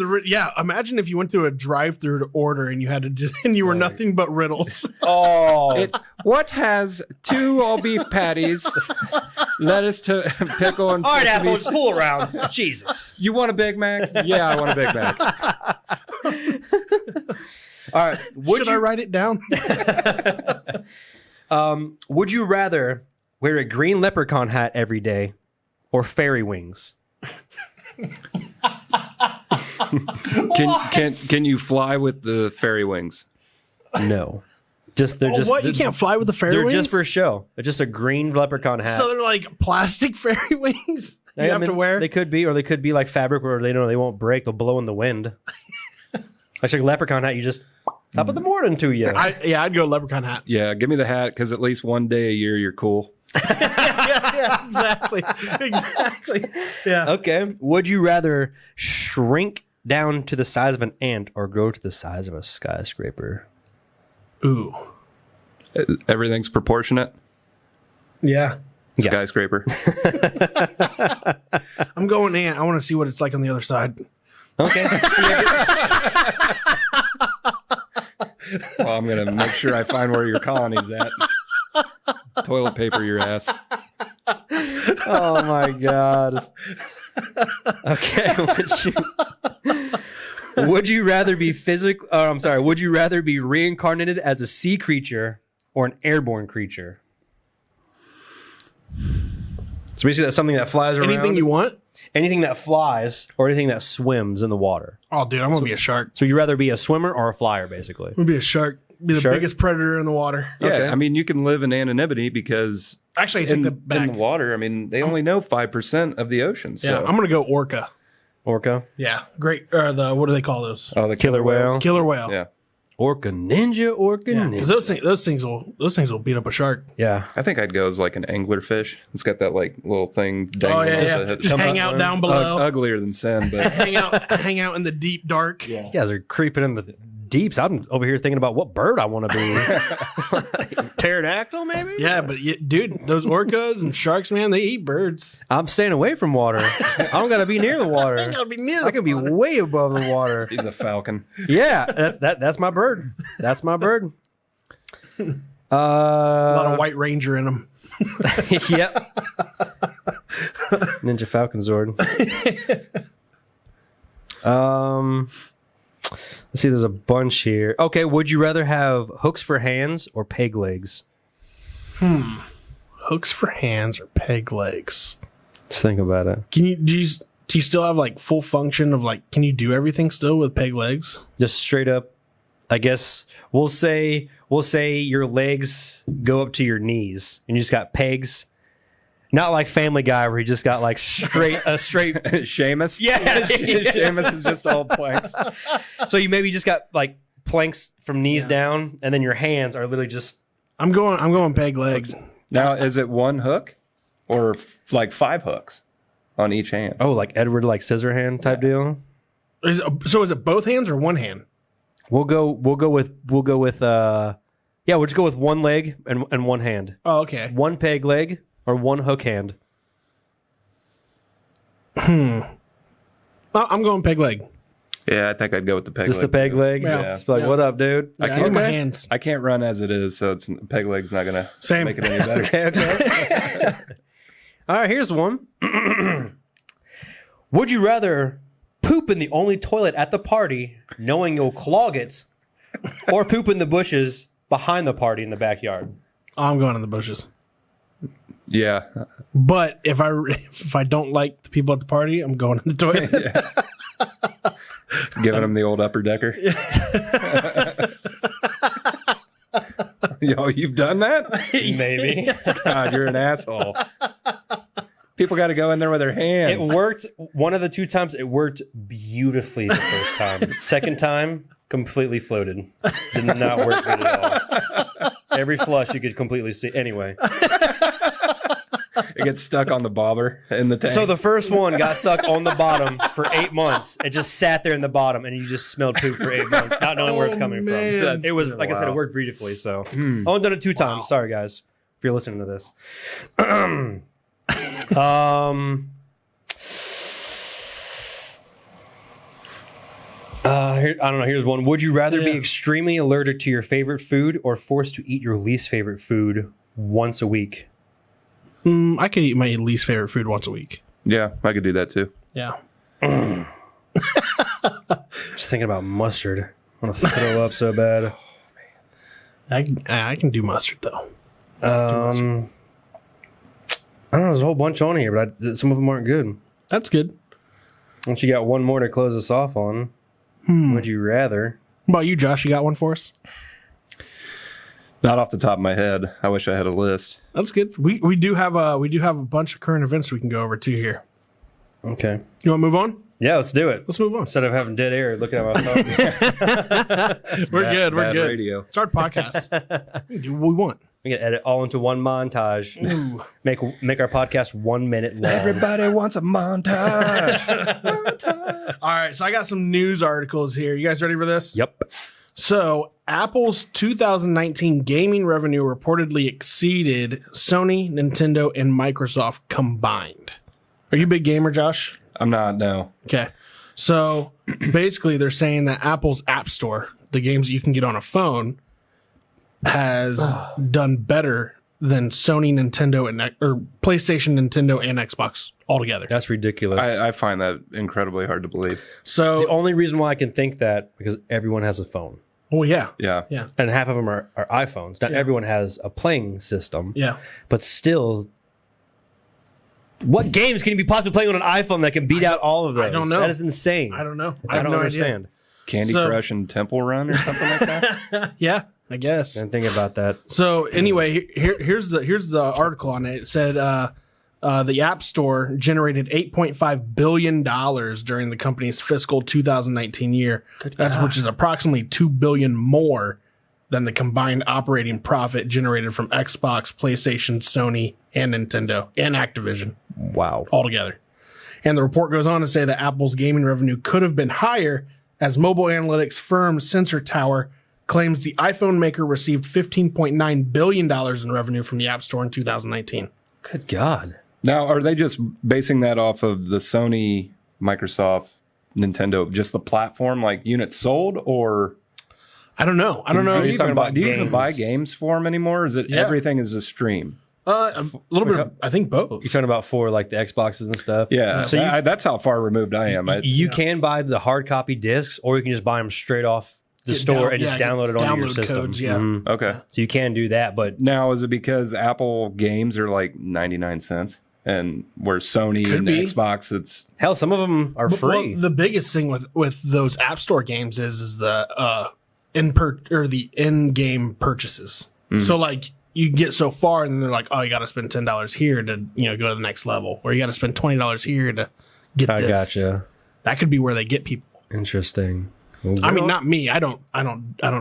imagine if you went to a drive-through to order and you had to just, and you were nothing but riddles. Oh, What has 2 all beef patties, lettuce, pickle, and all right, sesame assholes, pull around. Jesus. You want a Big Mac? Yeah, I want a Big Mac. All right. Should I write it down? Would you rather wear a green leprechaun hat every day or fairy wings? Can you fly with the fairy wings? No. They're just What? You can't fly with the fairy They're wings? just for show. It's just a green leprechaun hat. So they're like plastic fairy wings? you have to wear? They could be, or they could be like fabric where they know they won't break. They'll blow in the wind. Like a leprechaun hat, you just top of the morning to you. I'd go leprechaun hat. Yeah, give me the hat because at least one day a year you're cool. yeah, exactly. Yeah. Okay. Would you rather shrink down to the size of an ant or grow to the size of a skyscraper? Ooh. Everything's proportionate. Yeah. Skyscraper. I'm going ant. I want to see what it's like on the other side. Okay. Well, I'm going to make sure I find where your colony's at. Toilet paper your ass. Oh my God. Okay. Would you rather be would you rather be reincarnated as a sea creature or an airborne creature? So basically that's something that flies around. Anything you want? Anything that flies or anything that swims in the water. Oh, dude, I'm going to be a shark. So you'd rather be a swimmer or a flyer, basically? I'm going to be a shark. Be the biggest predator in the water. Yeah, Okay. I mean, you can live in anonymity because Actually, I take that back. in the water, I mean, they only know 5% of the ocean. So. Yeah, I'm going to go orca. Orca? Yeah, great. Or what do they call those? Oh, the Killer whale? Killer whale. Yeah. Orca ninja, orca ninja. Because those things will beat up a shark. Yeah. I think I'd go as like an anglerfish. It's got that like little thing dangling. Oh yeah. Just hang out down below. Uglier than sin, but hang out in the deep dark. You guys are creeping in the deeps. I'm over here thinking about what bird I want to be. Pterodactyl, maybe? Yeah, but dude, those orcas and sharks, man, they eat birds. I'm staying away from water. I don't got to be near the water. I gotta be near. I can be way above the water. he's a falcon. Yeah, that's my bird. That's my bird. A lot of White Ranger in them. Yep. Ninja Falcon Zord. Let's see, there's a bunch here. Okay, would you rather have hooks for hands or peg legs? Hooks for hands or peg legs? Let's think about it. Do you still have like full function of like? Can you do everything still with peg legs? Just straight up, I guess we'll say your legs go up to your knees and you just got pegs. Not like Family Guy where he just got like straight Seamus? Yeah. Seamus is just all planks. So you maybe just got like planks from knees down and then your hands are literally just. I'm going peg legs. Now, is it one hook or like 5 hooks on each hand? Oh, like Edward like Scissorhand type deal? So is it both hands or one hand? We'll go with we'll just go with one leg and one hand. Oh, okay. One peg leg or one hook hand. I'm going peg leg. Yeah, I think I'd go with the peg leg. Just the peg leg? Yeah. It's like, what up, dude? Yeah, I need my hands. I can't run as it is, so peg leg's not going to make it any better. Okay. All right, here's one. Would you rather poop in the only toilet at the party, knowing you'll clog it, or poop in the bushes behind the party in the backyard? I'm going in the bushes. Yeah. But if I don't like the people at the party, I'm going in the toilet. Yeah. Giving them the old upper decker. Yo, you've done that? Maybe. God, you're an asshole. People got to go in there with their hands. It worked. One of the 2 times, it worked beautifully the first time. Second time, completely floated. Did not work good at all. Every flush you could completely see. Anyway. It gets stuck on the bobber in the tank. So the first one got stuck on the bottom for 8 months. It just sat there in the bottom, and you just smelled poop for 8 months, not knowing where it's coming from. It was, like I said, it worked beautifully. So I've only done it 2 times. Sorry, guys, if you're listening to this. Here, I don't know. Here's one. Would you rather be extremely allergic to your favorite food or forced to eat your least favorite food once a week? I could eat my least favorite food once a week. Yeah, I could do that too. Yeah. Just thinking about mustard. I want to throw up so bad. I can do mustard though. I don't know. There's a whole bunch on here, but some of them aren't good. That's good. Once you got one more to close us off on, would you rather? What about you, Josh? You got one for us? Not off the top of my head. I wish I had a list. That's good. We do have a bunch of current events we can go over too here. Okay. You want to move on? Yeah, let's do it. Let's move on. Instead of having dead air, looking at my phone. We're good. We're Bad good. radio. It's our podcast. We can do what we want. We can edit all into one montage. Ooh. Make our podcast 1 minute long. Everybody wants a montage. All right, so I got some news articles here. You guys ready for this? Yep. So, Apple's 2019 gaming revenue reportedly exceeded Sony, Nintendo, and Microsoft combined. Are you a big gamer, Josh? I'm not, no. Okay. So, basically, they're saying that Apple's App Store, the games you can get on a phone, has done better than Sony, Nintendo, or PlayStation, Nintendo, and Xbox altogether. That's ridiculous. I find that incredibly hard to believe. So, the only reason why I can think that because everyone has a phone. well, yeah. Yeah. Yeah. And half of them are iPhones. Not everyone has a playing system. Yeah. But still, what games can you be possibly playing on an iPhone that can beat out all of those? I don't know. That is insane. I don't know. I don't understand. Candy Crush and Temple Run or something like that? Yeah, I guess. And think about that. So anyway, here's the article on it. It said the App Store generated $8.5 billion during the company's fiscal 2019 year. Which is approximately $2 billion more than the combined operating profit generated from Xbox, PlayStation, Sony, and Nintendo, and Activision Wow. altogether. And the report goes on to say that Apple's gaming revenue could have been higher, as mobile analytics firm Sensor Tower claims the iPhone maker received $15.9 billion in revenue from the App Store in 2019. Good God. Now, are they just basing that off of the Sony, Microsoft, Nintendo, just the platform, like units sold, or I don't know. I don't know. do you talking even buy, about do you even games? buy games for them anymore? Or is it Yeah. everything is a stream? A little bit of, I think both. You're talking about for like the Xboxes and stuff? Yeah, So that's how far removed I am. you can buy the hard copy discs, or you can just buy them straight off the store and just download it onto your download system. codes, yeah. Mhm. Okay. So you can do that, but Now, is it because Apple games are like 99 cents? And where Sony Could and be. Xbox, it's hell, some of them are free. Well, the biggest thing with those App Store games is the in-game purchases. So like you get so far, and then they're like, oh, you got to spend $10 here to go to the next level, or you got to spend $20 here to get I this. gotcha. That could be where they get people. Interesting. I mean, not me. I don't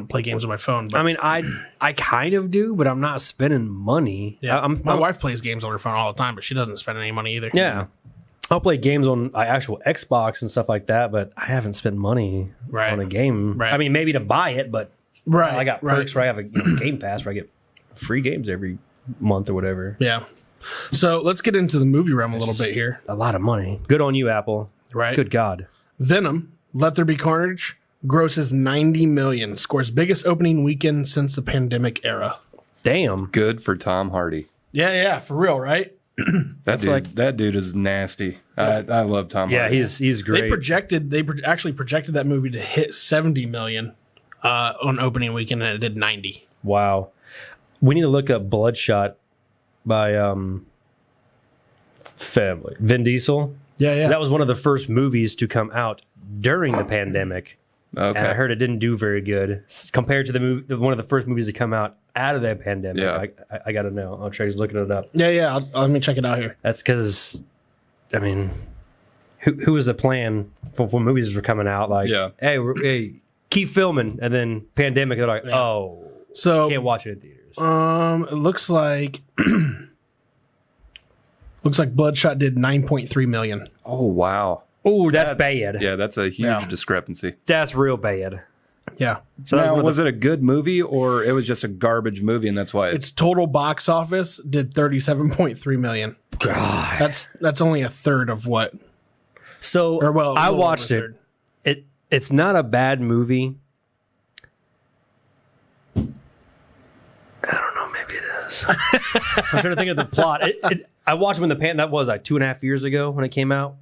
play games on my phone. But I mean, I kind of do, but I'm not spending money. yeah, my I'm- wife plays games on her phone all the time, but she doesn't spend any money either. Yeah. I'll play games on actual Xbox and stuff like that, but I haven't spent money Right. on a game. Right. I mean, maybe to buy it, but Right. I got perks where I have a Game Pass where I get free games every month or whatever. Yeah. So let's get into the movie realm a little bit here. A lot of money. Good on you, Apple. Right. Good God. Venom, Let There Be Carnage, grosses $90 million, scores biggest opening weekend since the pandemic era. Damn. good for Tom Hardy. Yeah, for real, right? That dude is nasty. I love Tom Yeah, Hardy. he's great. They actually projected that movie to hit $70 million on opening weekend, and it did 90. Wow. We need to look up Bloodshot by Family. Vin Diesel. Yeah. That was one of the first movies to come out during the pandemic. Okay. And I heard it didn't do very good compared to the movie, one of the first movies to come out of that pandemic. Yeah. I got to know. I'll try looking it up. Yeah. Let me check it out here. That's because, I mean, who was the plan for when movies were coming out? Like, Yeah. hey, keep filming, and then pandemic. They're like, oh, So can't watch it in theaters. it looks like Bloodshot did 9.3 million. Oh, wow. Oh, that's bad. Yeah, that's a huge discrepancy. That's real bad. Yeah. So that Now, was was it a good movie, or it was just a garbage movie, and that's why Its total box office did 37.3 million. God. That's only a third of what. So Or well, a I little watched over a it. third. It's not a bad movie. I don't know. Maybe it is. I'm trying to think of the plot. I watched it when that was like 2.5 years ago when it came out.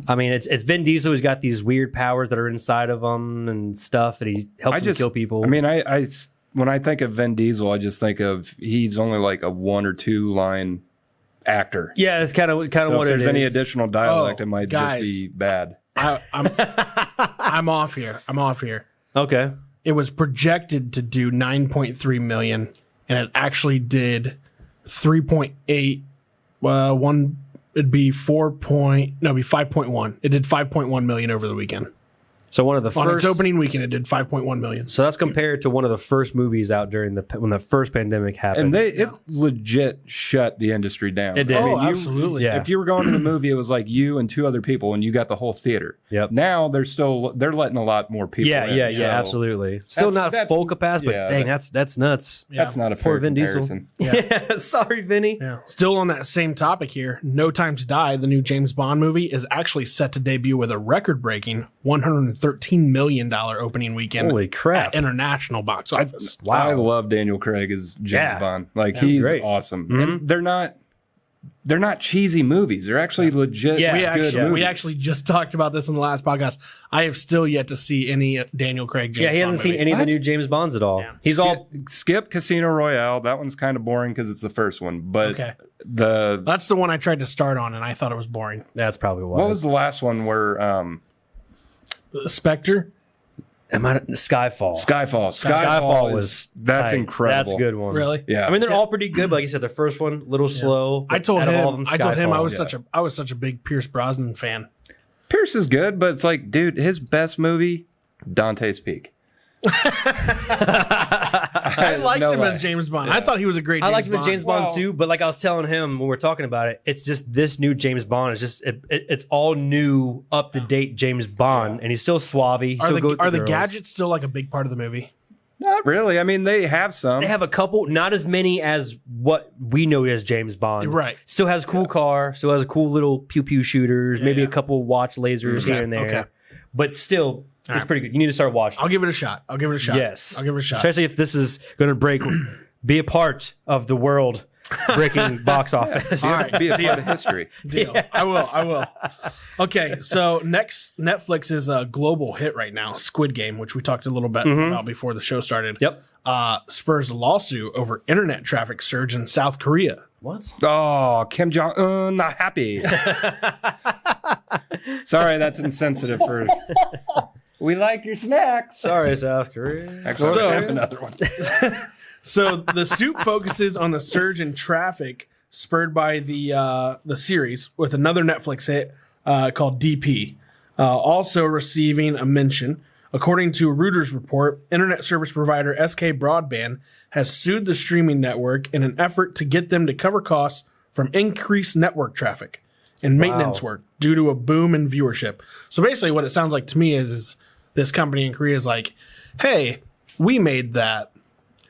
I mean, it's Vin Diesel who's got these weird powers that are inside of him and stuff, and he helps him kill people. I mean, I when I think of Vin Diesel, I just think of he's only like a 1 or 2 line actor. Yeah, it's kind of So what if it there's is. any additional dialect, Oh, it might guys. just be bad. I'm off here. Okay. It was projected to do 9.3 million, and it actually did 3.8, it'd be 5.1. It did 5.1 million over the weekend. So one of the On first its opening weekend, it did 5.1 million. So that's compared to one of the first movies out during when the first pandemic happened. And it legit shut the industry down. It did. Oh, absolutely. Yeah. If you were going to the movie, it was like you and 2 other people, and you got the whole theater. Yep. Now they're letting a lot more people. Yeah, in, so absolutely. Still not full capacity, but dang, that's nuts. Yeah. That's not a Poor fair Vin Diesel. comparison. Yeah. Sorry, Vinny. Yeah. Still on that same topic here, No Time to Die, the new James Bond movie, is actually set to debut with a record-breaking $113 million opening weekend. Holy crap. At international box office. I love Daniel Craig as James Bond. Like he's great. awesome. And they're not cheesy movies. They're actually legit good movies. We actually just talked about this in the last podcast. I have still yet to see any Daniel Craig James Bond He hasn't seen any of the new James Bonds at all. Yeah. Skip Casino Royale. That one's kind of boring because it's the first one. But that's the one I tried to start on, and I thought it was boring. That's probably why. What was the last one where Spectre? Skyfall. Skyfall that's tight. incredible. That's a good one. Really? Yeah. I mean, they're all pretty good, but like you said, the first one, little slow. I told out of all of him. them, I told him I Skyfall. was such a big Pierce Brosnan fan. Pierce is good, but it's like, dude, his best movie, Dante's Peak. I liked him as James Bond. I thought he was a great James I liked him as Bond. James Bond too, but like I was telling him when we were talking about it, it's just this new James Bond is just it's all new, up to date James Bond, and he's still suave. He still goes Are with the gadgets still like a big part of the movie? Not really. I mean, they have some. They have a couple, not as many as what we know as James Bond. Right. Still has a cool car. Still has a cool little pew pew shooters. Maybe a couple watch lasers here and there. Okay. But still, it's pretty good. You need to start watching. I'll give it a shot. Yes. I'll give it a shot. Especially if this is going to be a part of the world breaking box office. All right. Be a part of history. Deal. I will. Okay, so next, Netflix is a global hit right now, Squid Game, which we talked a little bit about before the show started. Yep. Spurs a lawsuit over internet traffic surge in South Korea. What? Oh, Kim Jong-un, not happy. Sorry, that's insensitive for... We like your snacks. Sorry, South Korea. Actually, I have another one. So the suit focuses on the surge in traffic spurred by the series with another Netflix hit called DP, also receiving a mention. According to a Reuters report, internet service provider SK Broadband has sued the streaming network in an effort to get them to cover costs from increased network traffic and maintenance work due to a boom in viewership. So basically what it sounds like to me is this company in Korea is like, hey, we made that.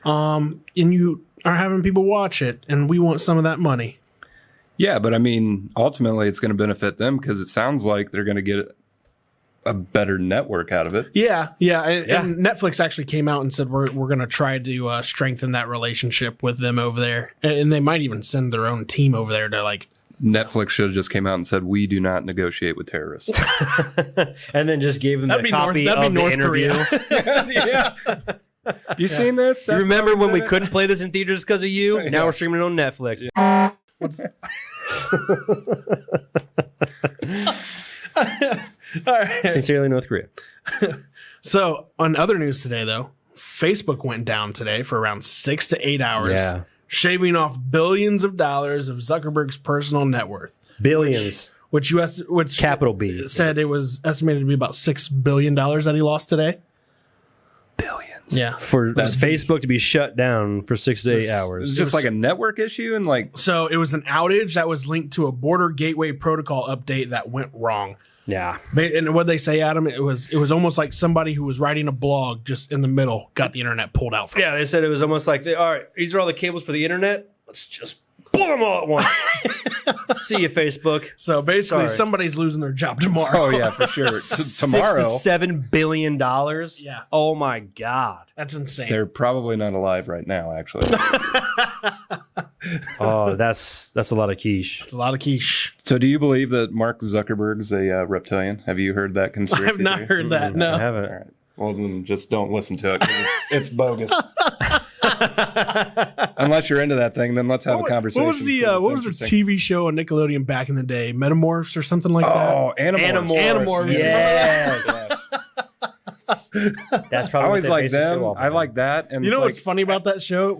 And you are having people watch it, and we want some of that money. Yeah, but I mean, ultimately, it's going to benefit them because it sounds like they're going to get a better network out of it. Yeah. And Netflix actually came out and said we're going to try to strengthen that relationship with them over there, and they might even send their own team over there to like. Netflix should have just came out and said, we do not negotiate with terrorists. And then just gave them a copy of the interview. Yeah. You seen this? You remember when we couldn't play this in theaters because of you? Now we're streaming it on Netflix. All right. Sincerely, North Korea. So on other news today, though, Facebook went down today for around 6 to 8 hours, shaving off billions of dollars of Zuckerberg's personal net worth. Billions. Which capital B said it was estimated to be about $6 billion that he lost today. Billions. Yeah. For Facebook to be shut down for 6 to 8 hours. It's just like a network issue and like. So it was an outage that was linked to a border gateway protocol update that went wrong. Yeah. And what they say, Adam, it was almost like somebody who was writing a blog just in the middle got the internet pulled out from Yeah, they said it was almost like, all right, these are all the cables for the internet. Let's just pull them all at once. See you, Facebook. So basically, somebody's losing their job tomorrow. Oh, yeah, for sure. Tomorrow. $6 to $7 billion. Yeah. Oh, my God. That's insane. They're probably not alive right now, actually. Oh, that's a lot of quiche. It's a lot of quiche. So do you believe that Mark Zuckerberg's a reptilian? Have you heard that conspiracy? I have not heard that, no. I haven't. All right. Well, then just don't listen to it 'cause it's bogus. Unless you're into that thing, then let's have a conversation. What was the TV show on Nickelodeon back in the day? Metamorphs or something like that? Oh, Animorphs. Animorphs. Yes. That's I probably always what they like based the show them. off I of. like that. And You it's know like, what's funny about that show?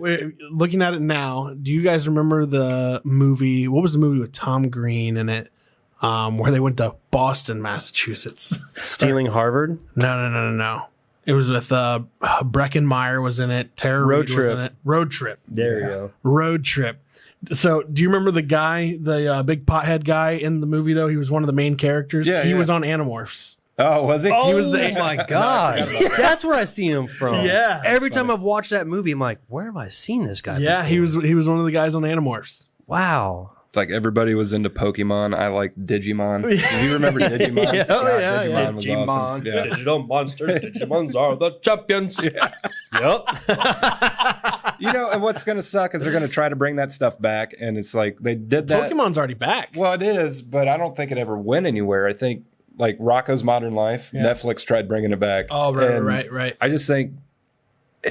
Looking at it now, do you guys remember the movie? What was the movie with Tom Green in it? Where they went to Boston, Massachusetts. Stealing Harvard. No. It was with Breckenmeyer was in it. Tara Road Reid was Trip. in it. Road Trip. There you go. Road Trip. So, do you remember the guy, the big pothead guy in the movie? Though he was one of the main characters. Yeah, he yeah. was on Animorphs. oh, was it? Oh was the- my god, that's where I see him from. Yeah. every time I've watched that movie, I'm like, where have I seen this guy? Yeah, before? he was one of the guys on Animorphs. Wow. It's like everybody was into Pokemon. I like Digimon. Do you remember Digimon? Yeah. Oh, yeah, yeah. Digimon was awesome. Yeah. digital monsters. Digimons are the champions. Yep. You know, and what's going to suck is they're going to try to bring that stuff back, and it's like they did that. Pokemon's already back. Well, it is, but I don't think it ever went anywhere. I think like Rocco's Modern Life, Netflix tried bringing it back. Oh, and right. I just think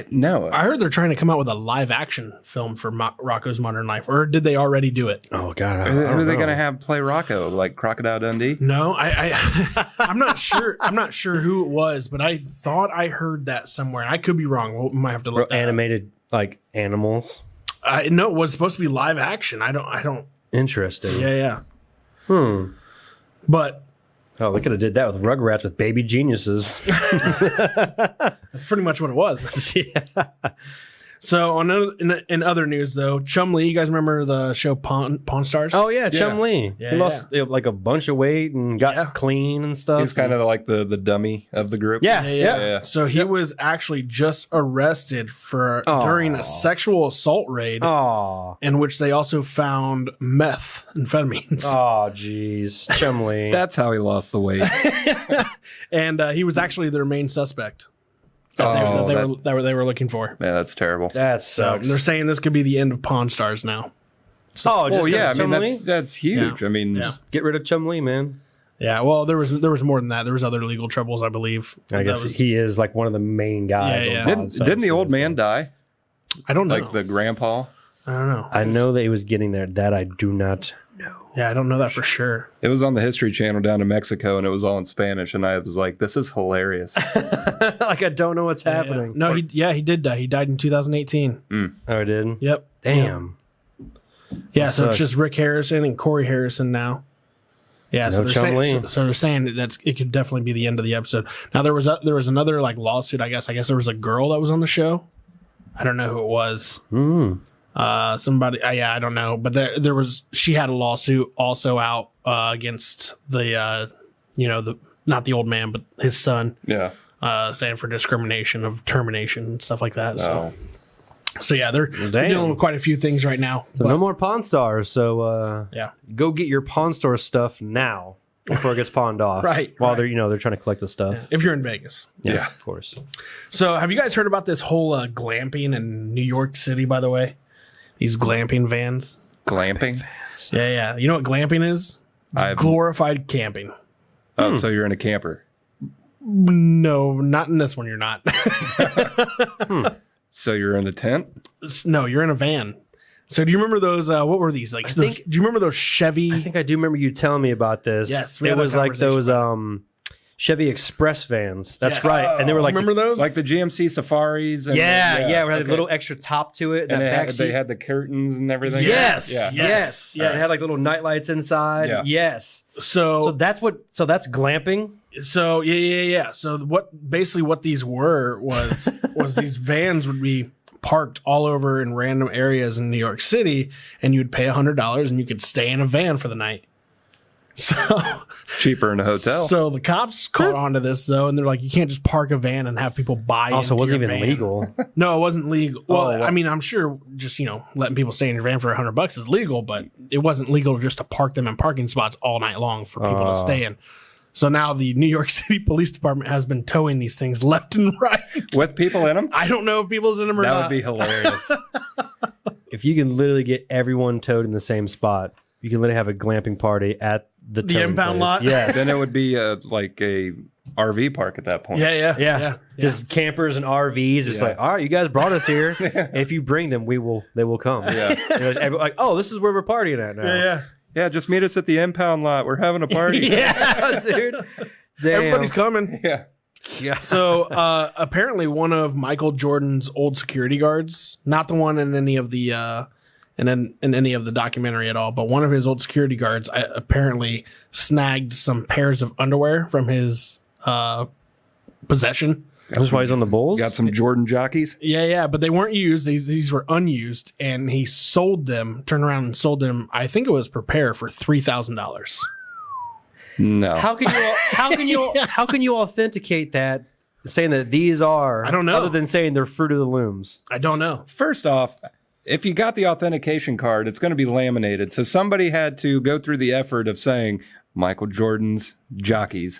no. I heard they're trying to come out with a live action film for Rocco's Modern Life, or did they already do it? Oh god. Who are they going to have play Rocco? Like Crocodile Dundee? No, I'm not sure. I'm not sure who it was, but I thought I heard that somewhere. I could be wrong. We might have to look that up. Animated like animals. No, it was supposed to be live action. I don't. Interesting. Yeah. But Oh, they could have did that with Rugrats with baby geniuses. that's pretty much what it was. Yeah. So in other news though, Chumlee, you guys remember the show Pawn Stars? Oh yeah, Chum-Li. Yeah, he lost like a bunch of weight and got clean and stuff. He's kind of like the dummy of the group. Yeah. So he was actually just arrested for during a sexual assault raid, Aw. in which they also found methamphetamines. Oh, jeez. Chum-Li. That's how he lost the weight. And he was actually their main suspect. Oh, They were looking for. yeah, that's terrible. That So sucks. they're saying this could be the end of Pawn Stars now. Oh, just Well, yeah, I 'cause mean Chum-Li? that's huge. Yeah. I mean, Yeah. just- Get rid of Chum-Li, man. Yeah, well, there was more than that. There was other legal troubles, I believe. I guess he is like one of the main guys. Yeah, on yeah. Pawn Stars, didn't the old so- man die? I don't know. Like the grandpa? I don't know. I know that he was getting there. That I do not know. Yeah, I don't know that for sure. It was on the History Channel down in Mexico, and it was all in Spanish. And I was like, "This is hilarious." Like I don't know what's happening. No, he did die. He died in 2018. Oh, I did. Yep. Damn. Yeah, That so it's sucks. just Rick Harrison and Corey Harrison now. Yeah, so No they're saying, Chum-Li. so they're saying that it could definitely be the end of the episode. Now there was another like lawsuit. I guess there was a girl that was on the show. I don't know who it was. Somebody. Yeah, I don't know. But there was. She had a lawsuit also out against the not the old man, but his son, Yeah. saying for discrimination of termination and stuff like that. So. Oh. So yeah, they're dealing with quite a few things right now. So no more Pawn Stars. So Yeah. go get your Pawn Store stuff now before it gets pawned off. Right, While right. they're trying to collect the stuff. If you're in Vegas. Yeah. Of course. So have you guys heard about this whole glamping in New York City, by the way? These glamping vans. Glamping? Yeah. You know what glamping is? It's I've- glorified camping. Oh, so you're in a camper. No, not in this one. You're not. So you're in a tent? No, you're in a van. So do you remember those? What were these? Like, do you remember those Chevy? I think I do remember you telling me about this. Yes, we it had a was like those conversation Chevy Express vans. That's Yes. right. And they were like remember those? Like the GMC Safaris? And Yeah, it had okay. a little extra top to it. And that back they seat. had the curtains and everything? Yes, Yeah. yes. Yes. It had like little night lights inside. Yeah. Yes. So So that's glamping. So yeah. So what these were was these vans would be parked all over in random areas in New York City, and you'd pay $100 and you could stay in a van for the night. So Cheaper in a hotel. So the cops caught on to this though, and they're like, you can't just park a van and have people buy. Also, it into wasn't your even van. legal. No, it wasn't legal. Well, Oh, well. I mean, I'm sure just letting people stay in your van for $100 is legal, but it wasn't legal just to park them in parking spots all night long for people to stay in. So now the New York City Police Department has been towing these things left and right. With people in them? I don't know if people's in them or That not. would be hilarious. If you can literally get everyone towed in the same spot, you can literally have a glamping party at the towing impound place. lot? Yes. Then it would be like a RV park at that point. Yeah. Just campers and RVs. Just Yeah. like, all right, you guys brought us here. If you bring them, they will come. Yeah. Like, oh, this is where we're partying at now. Yeah. Yeah, just meet us at the impound lot. We're having a party. Yeah, dude. Damn. Everybody's coming. Yeah. Yeah. So apparently one of Michael Jordan's old security guards, not the one in any of the in any of the documentary at all, but one of his old security guards apparently snagged some pairs of underwear from his possession. That's why he's on the Bulls? Got some Jordan jockeys. Yeah, but they weren't used. These were unused, and he sold them, turned around and sold them, I think it was per pair, for $3,000. No. How can you authenticate that, saying that these are, I don't know, other than saying they're Fruit of the Looms? I don't know. First off, if you got the authentication card, it's going to be laminated. So somebody had to go through the effort of saying Michael Jordan's jockeys.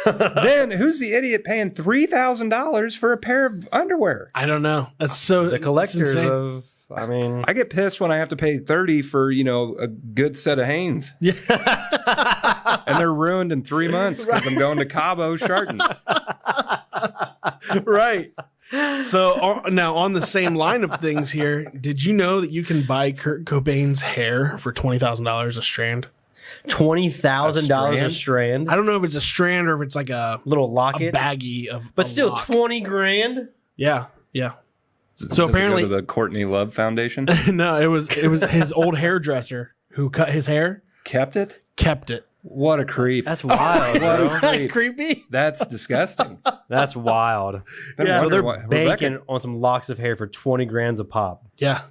Then who's the idiot paying $3,000 for a pair of underwear? I don't know. That's so The collectors of, I mean, I get pissed when I have to pay $30 for, a good set of Hanes. Yeah. And they're ruined in 3 months because I'm going to Cabo Sharton. Right. So now on the same line of things here, did you know that you can buy Kurt Cobain's hair for $20,000 a strand? $20,000 a strand. I don't know if it's a strand or if it's like a little a locket, baggie of, but a still lock. 20 grand. Yeah. So So apparently, it go to the Courtney Love Foundation no, it was his old hairdresser who cut his hair, kept it. What a creep! That's wild. What bro. a creep! creepy. That's disgusting. That's wild. Yeah. So they're Rebecca- banking on some locks of hair for 20 grand a pop. Yeah,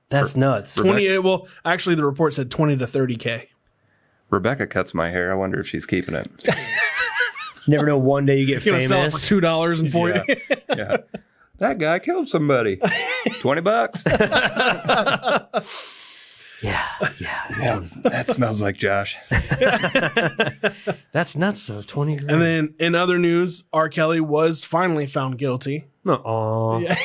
That's nuts. 20. Well, actually, the report said 20 to 30K. Rebecca cuts my hair. I wonder if she's keeping it. Never know. One day you get You're gonna famous. sell it for $2 and $40. Yeah. That guy killed somebody. $20. Yeah. Yeah, that smells like Josh. That's nuts. So 20 grand. And then in other news, R. Kelly was finally found guilty. Aw. Yeah.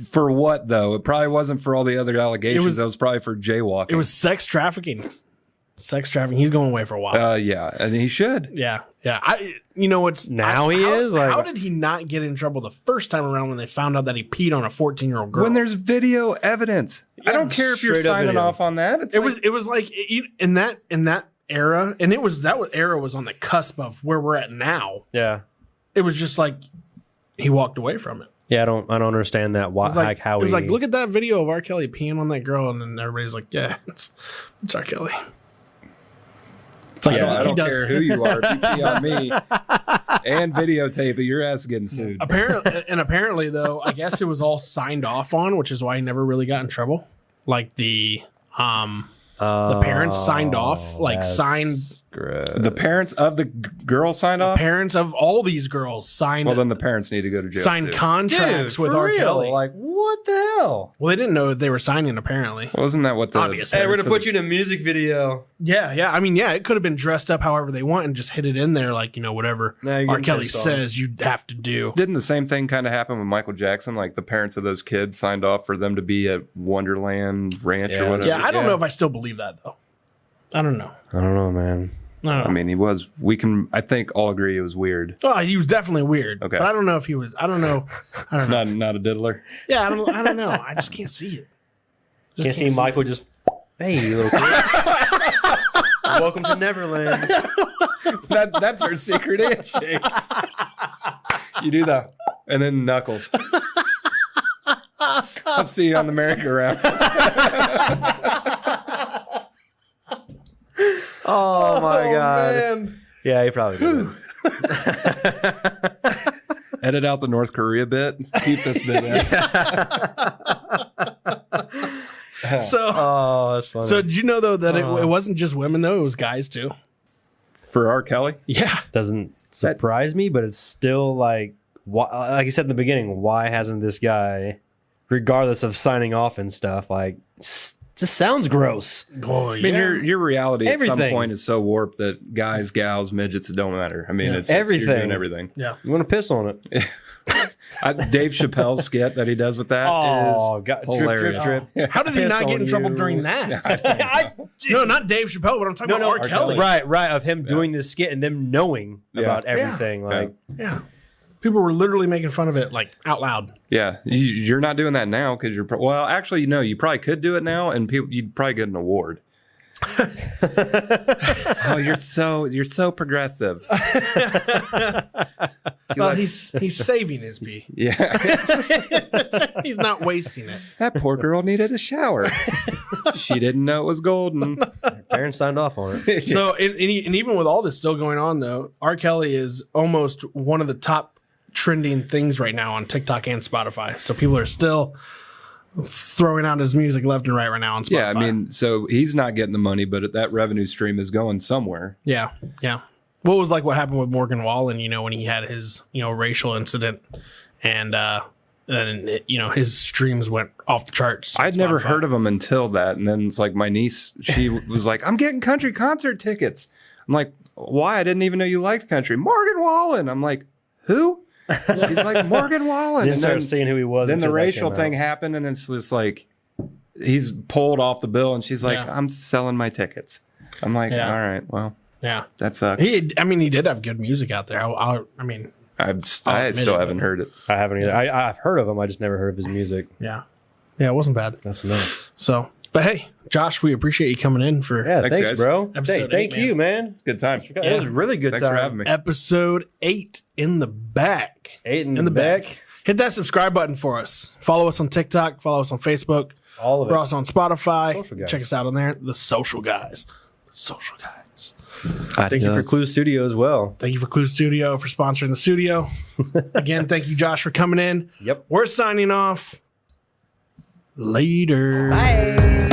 For what though? It probably wasn't for all the other allegations. That was probably for jaywalking. It was sex trafficking. He's going away for a while. Yeah, and he should. Yeah. You know what's Now he is? Like- how did he not get in trouble the first time around when they found out that he peed on a 14-year-old girl? When there's video evidence, I don't care if you're straight up signing video. off on that. it was like in that era, and era was on the cusp of where we're at now. Yeah. It was just like he walked away from it. Yeah. I don't understand that. Why? It was like, how it was he, like, look at that video of R. Kelly peeing on that girl, and then everybody's like, yeah, it's R. Kelly. It's like, I he don't does- care who you are. If you pee on me and videotape it, your ass is getting sued. Apparently, though, I guess it was all signed off on, which is why he never really got in trouble. Like the parents signed off, signed. The parents of the girl signed off. Parents of all these girls signed. Well, then the parents need to go to jail. signed too. contracts with for R. real? Kelly. Like, what the hell? Well, they didn't know that they were signing. Apparently, Wasn't that what the Obviously. Hey, we're gonna put you in a music video. yeah. I mean, yeah, it could have been dressed up however they want and just hit it in there, like whatever Now you're R. getting Kelly pissed off. says you have to do. Didn't the same thing kind of happen with Michael Jackson? Like the parents of those kids signed off for them to be at Wonderland Ranch or whatever. Yeah, I don't know if I still believe that though. I don't know. I don't know, man. I mean, he was. I think all agree it was weird. Oh, he was definitely weird. Okay. But I don't know if he was. I don't know. Not a diddler. Yeah, I don't know. I just can't see it. Can't see Michael just. Hey, you little kid. Welcome to Neverland. That's our secret handshake. You do that, and then knuckles. I'll see you on the merry-go-round. Oh my god. Man. Yeah, he probably did. Edit out the North Korea bit. Keep this bit in. So, Oh, that's funny. so did you know though that it wasn't just women though; it was guys too. For R. Kelly, Yeah. doesn't surprise me, but it's still like, like you said in the beginning, why hasn't this guy, regardless of signing off and stuff, like, just sounds gross. Boy, I mean, your reality at some Everything. point is so warped that guys, gals, midgets, it don't matter. I mean, it's just, Everything. You're doing everything. Yeah. You want to piss on it? Dave Chappelle's skit that he does with that is God, hilarious. drip, drip. How did he Piss not get on in trouble you. during that? No, not Dave Chappelle, but I'm talking about R. Kelly. Right, of him doing this skit and them knowing Yeah. about everything. Like, Yeah. People were literally making fun of it like out loud. Yeah, you're not doing that now because you're. Well, actually, no, you probably could do it now, and you'd probably get an award. Oh, you're so progressive. Well, he's saving his pee. Yeah. He's not wasting it. That poor girl needed a shower. She didn't know it was golden. Parents signed off on it. So, and even with all this still going on, though, R. Kelly is almost one of the top trending things right now on TikTok and Spotify. So people are still throwing out his music left and right now on Spotify. Yeah, I mean, so he's not getting the money, but that revenue stream is going somewhere. Yeah. What was like what happened with Morgan Wallen, when he had his, racial incident and his streams went off the charts. I'd never heard of him until that. And then it's like my niece, she was like, I'm getting country concert tickets. I'm like, why? I didn't even know you liked country. Morgan Wallen. I'm like, who? He's like, Morgan Wallen. Didn't start seeing who he was. Then the racial thing happened, and it's just like, he's pulled off the bill, and she's like, I'm selling my tickets. I'm like, all right, well. Yeah, that sucks. He did have good music out there. I still haven't heard it. I haven't either. I've heard of him. I just never heard of his music. Yeah, it wasn't bad. That's nuts. So, but hey, Josh, we appreciate you coming in for. Yeah, thanks guys. bro. Thank you, man. Good time. It was really good. Thanks for having me. Episode 8 in the bag. 8 in the bag. Hit that subscribe button for us. Follow us on TikTok. Follow us on Facebook. All of it. We're also on Spotify. Social Guys. Check us out on there. The Social Guys. Thank you for Clue Studio as well. Thank you for Clue Studio for sponsoring the studio. Again, thank you, Josh, for coming in. Yep. We're signing off. Later. Bye.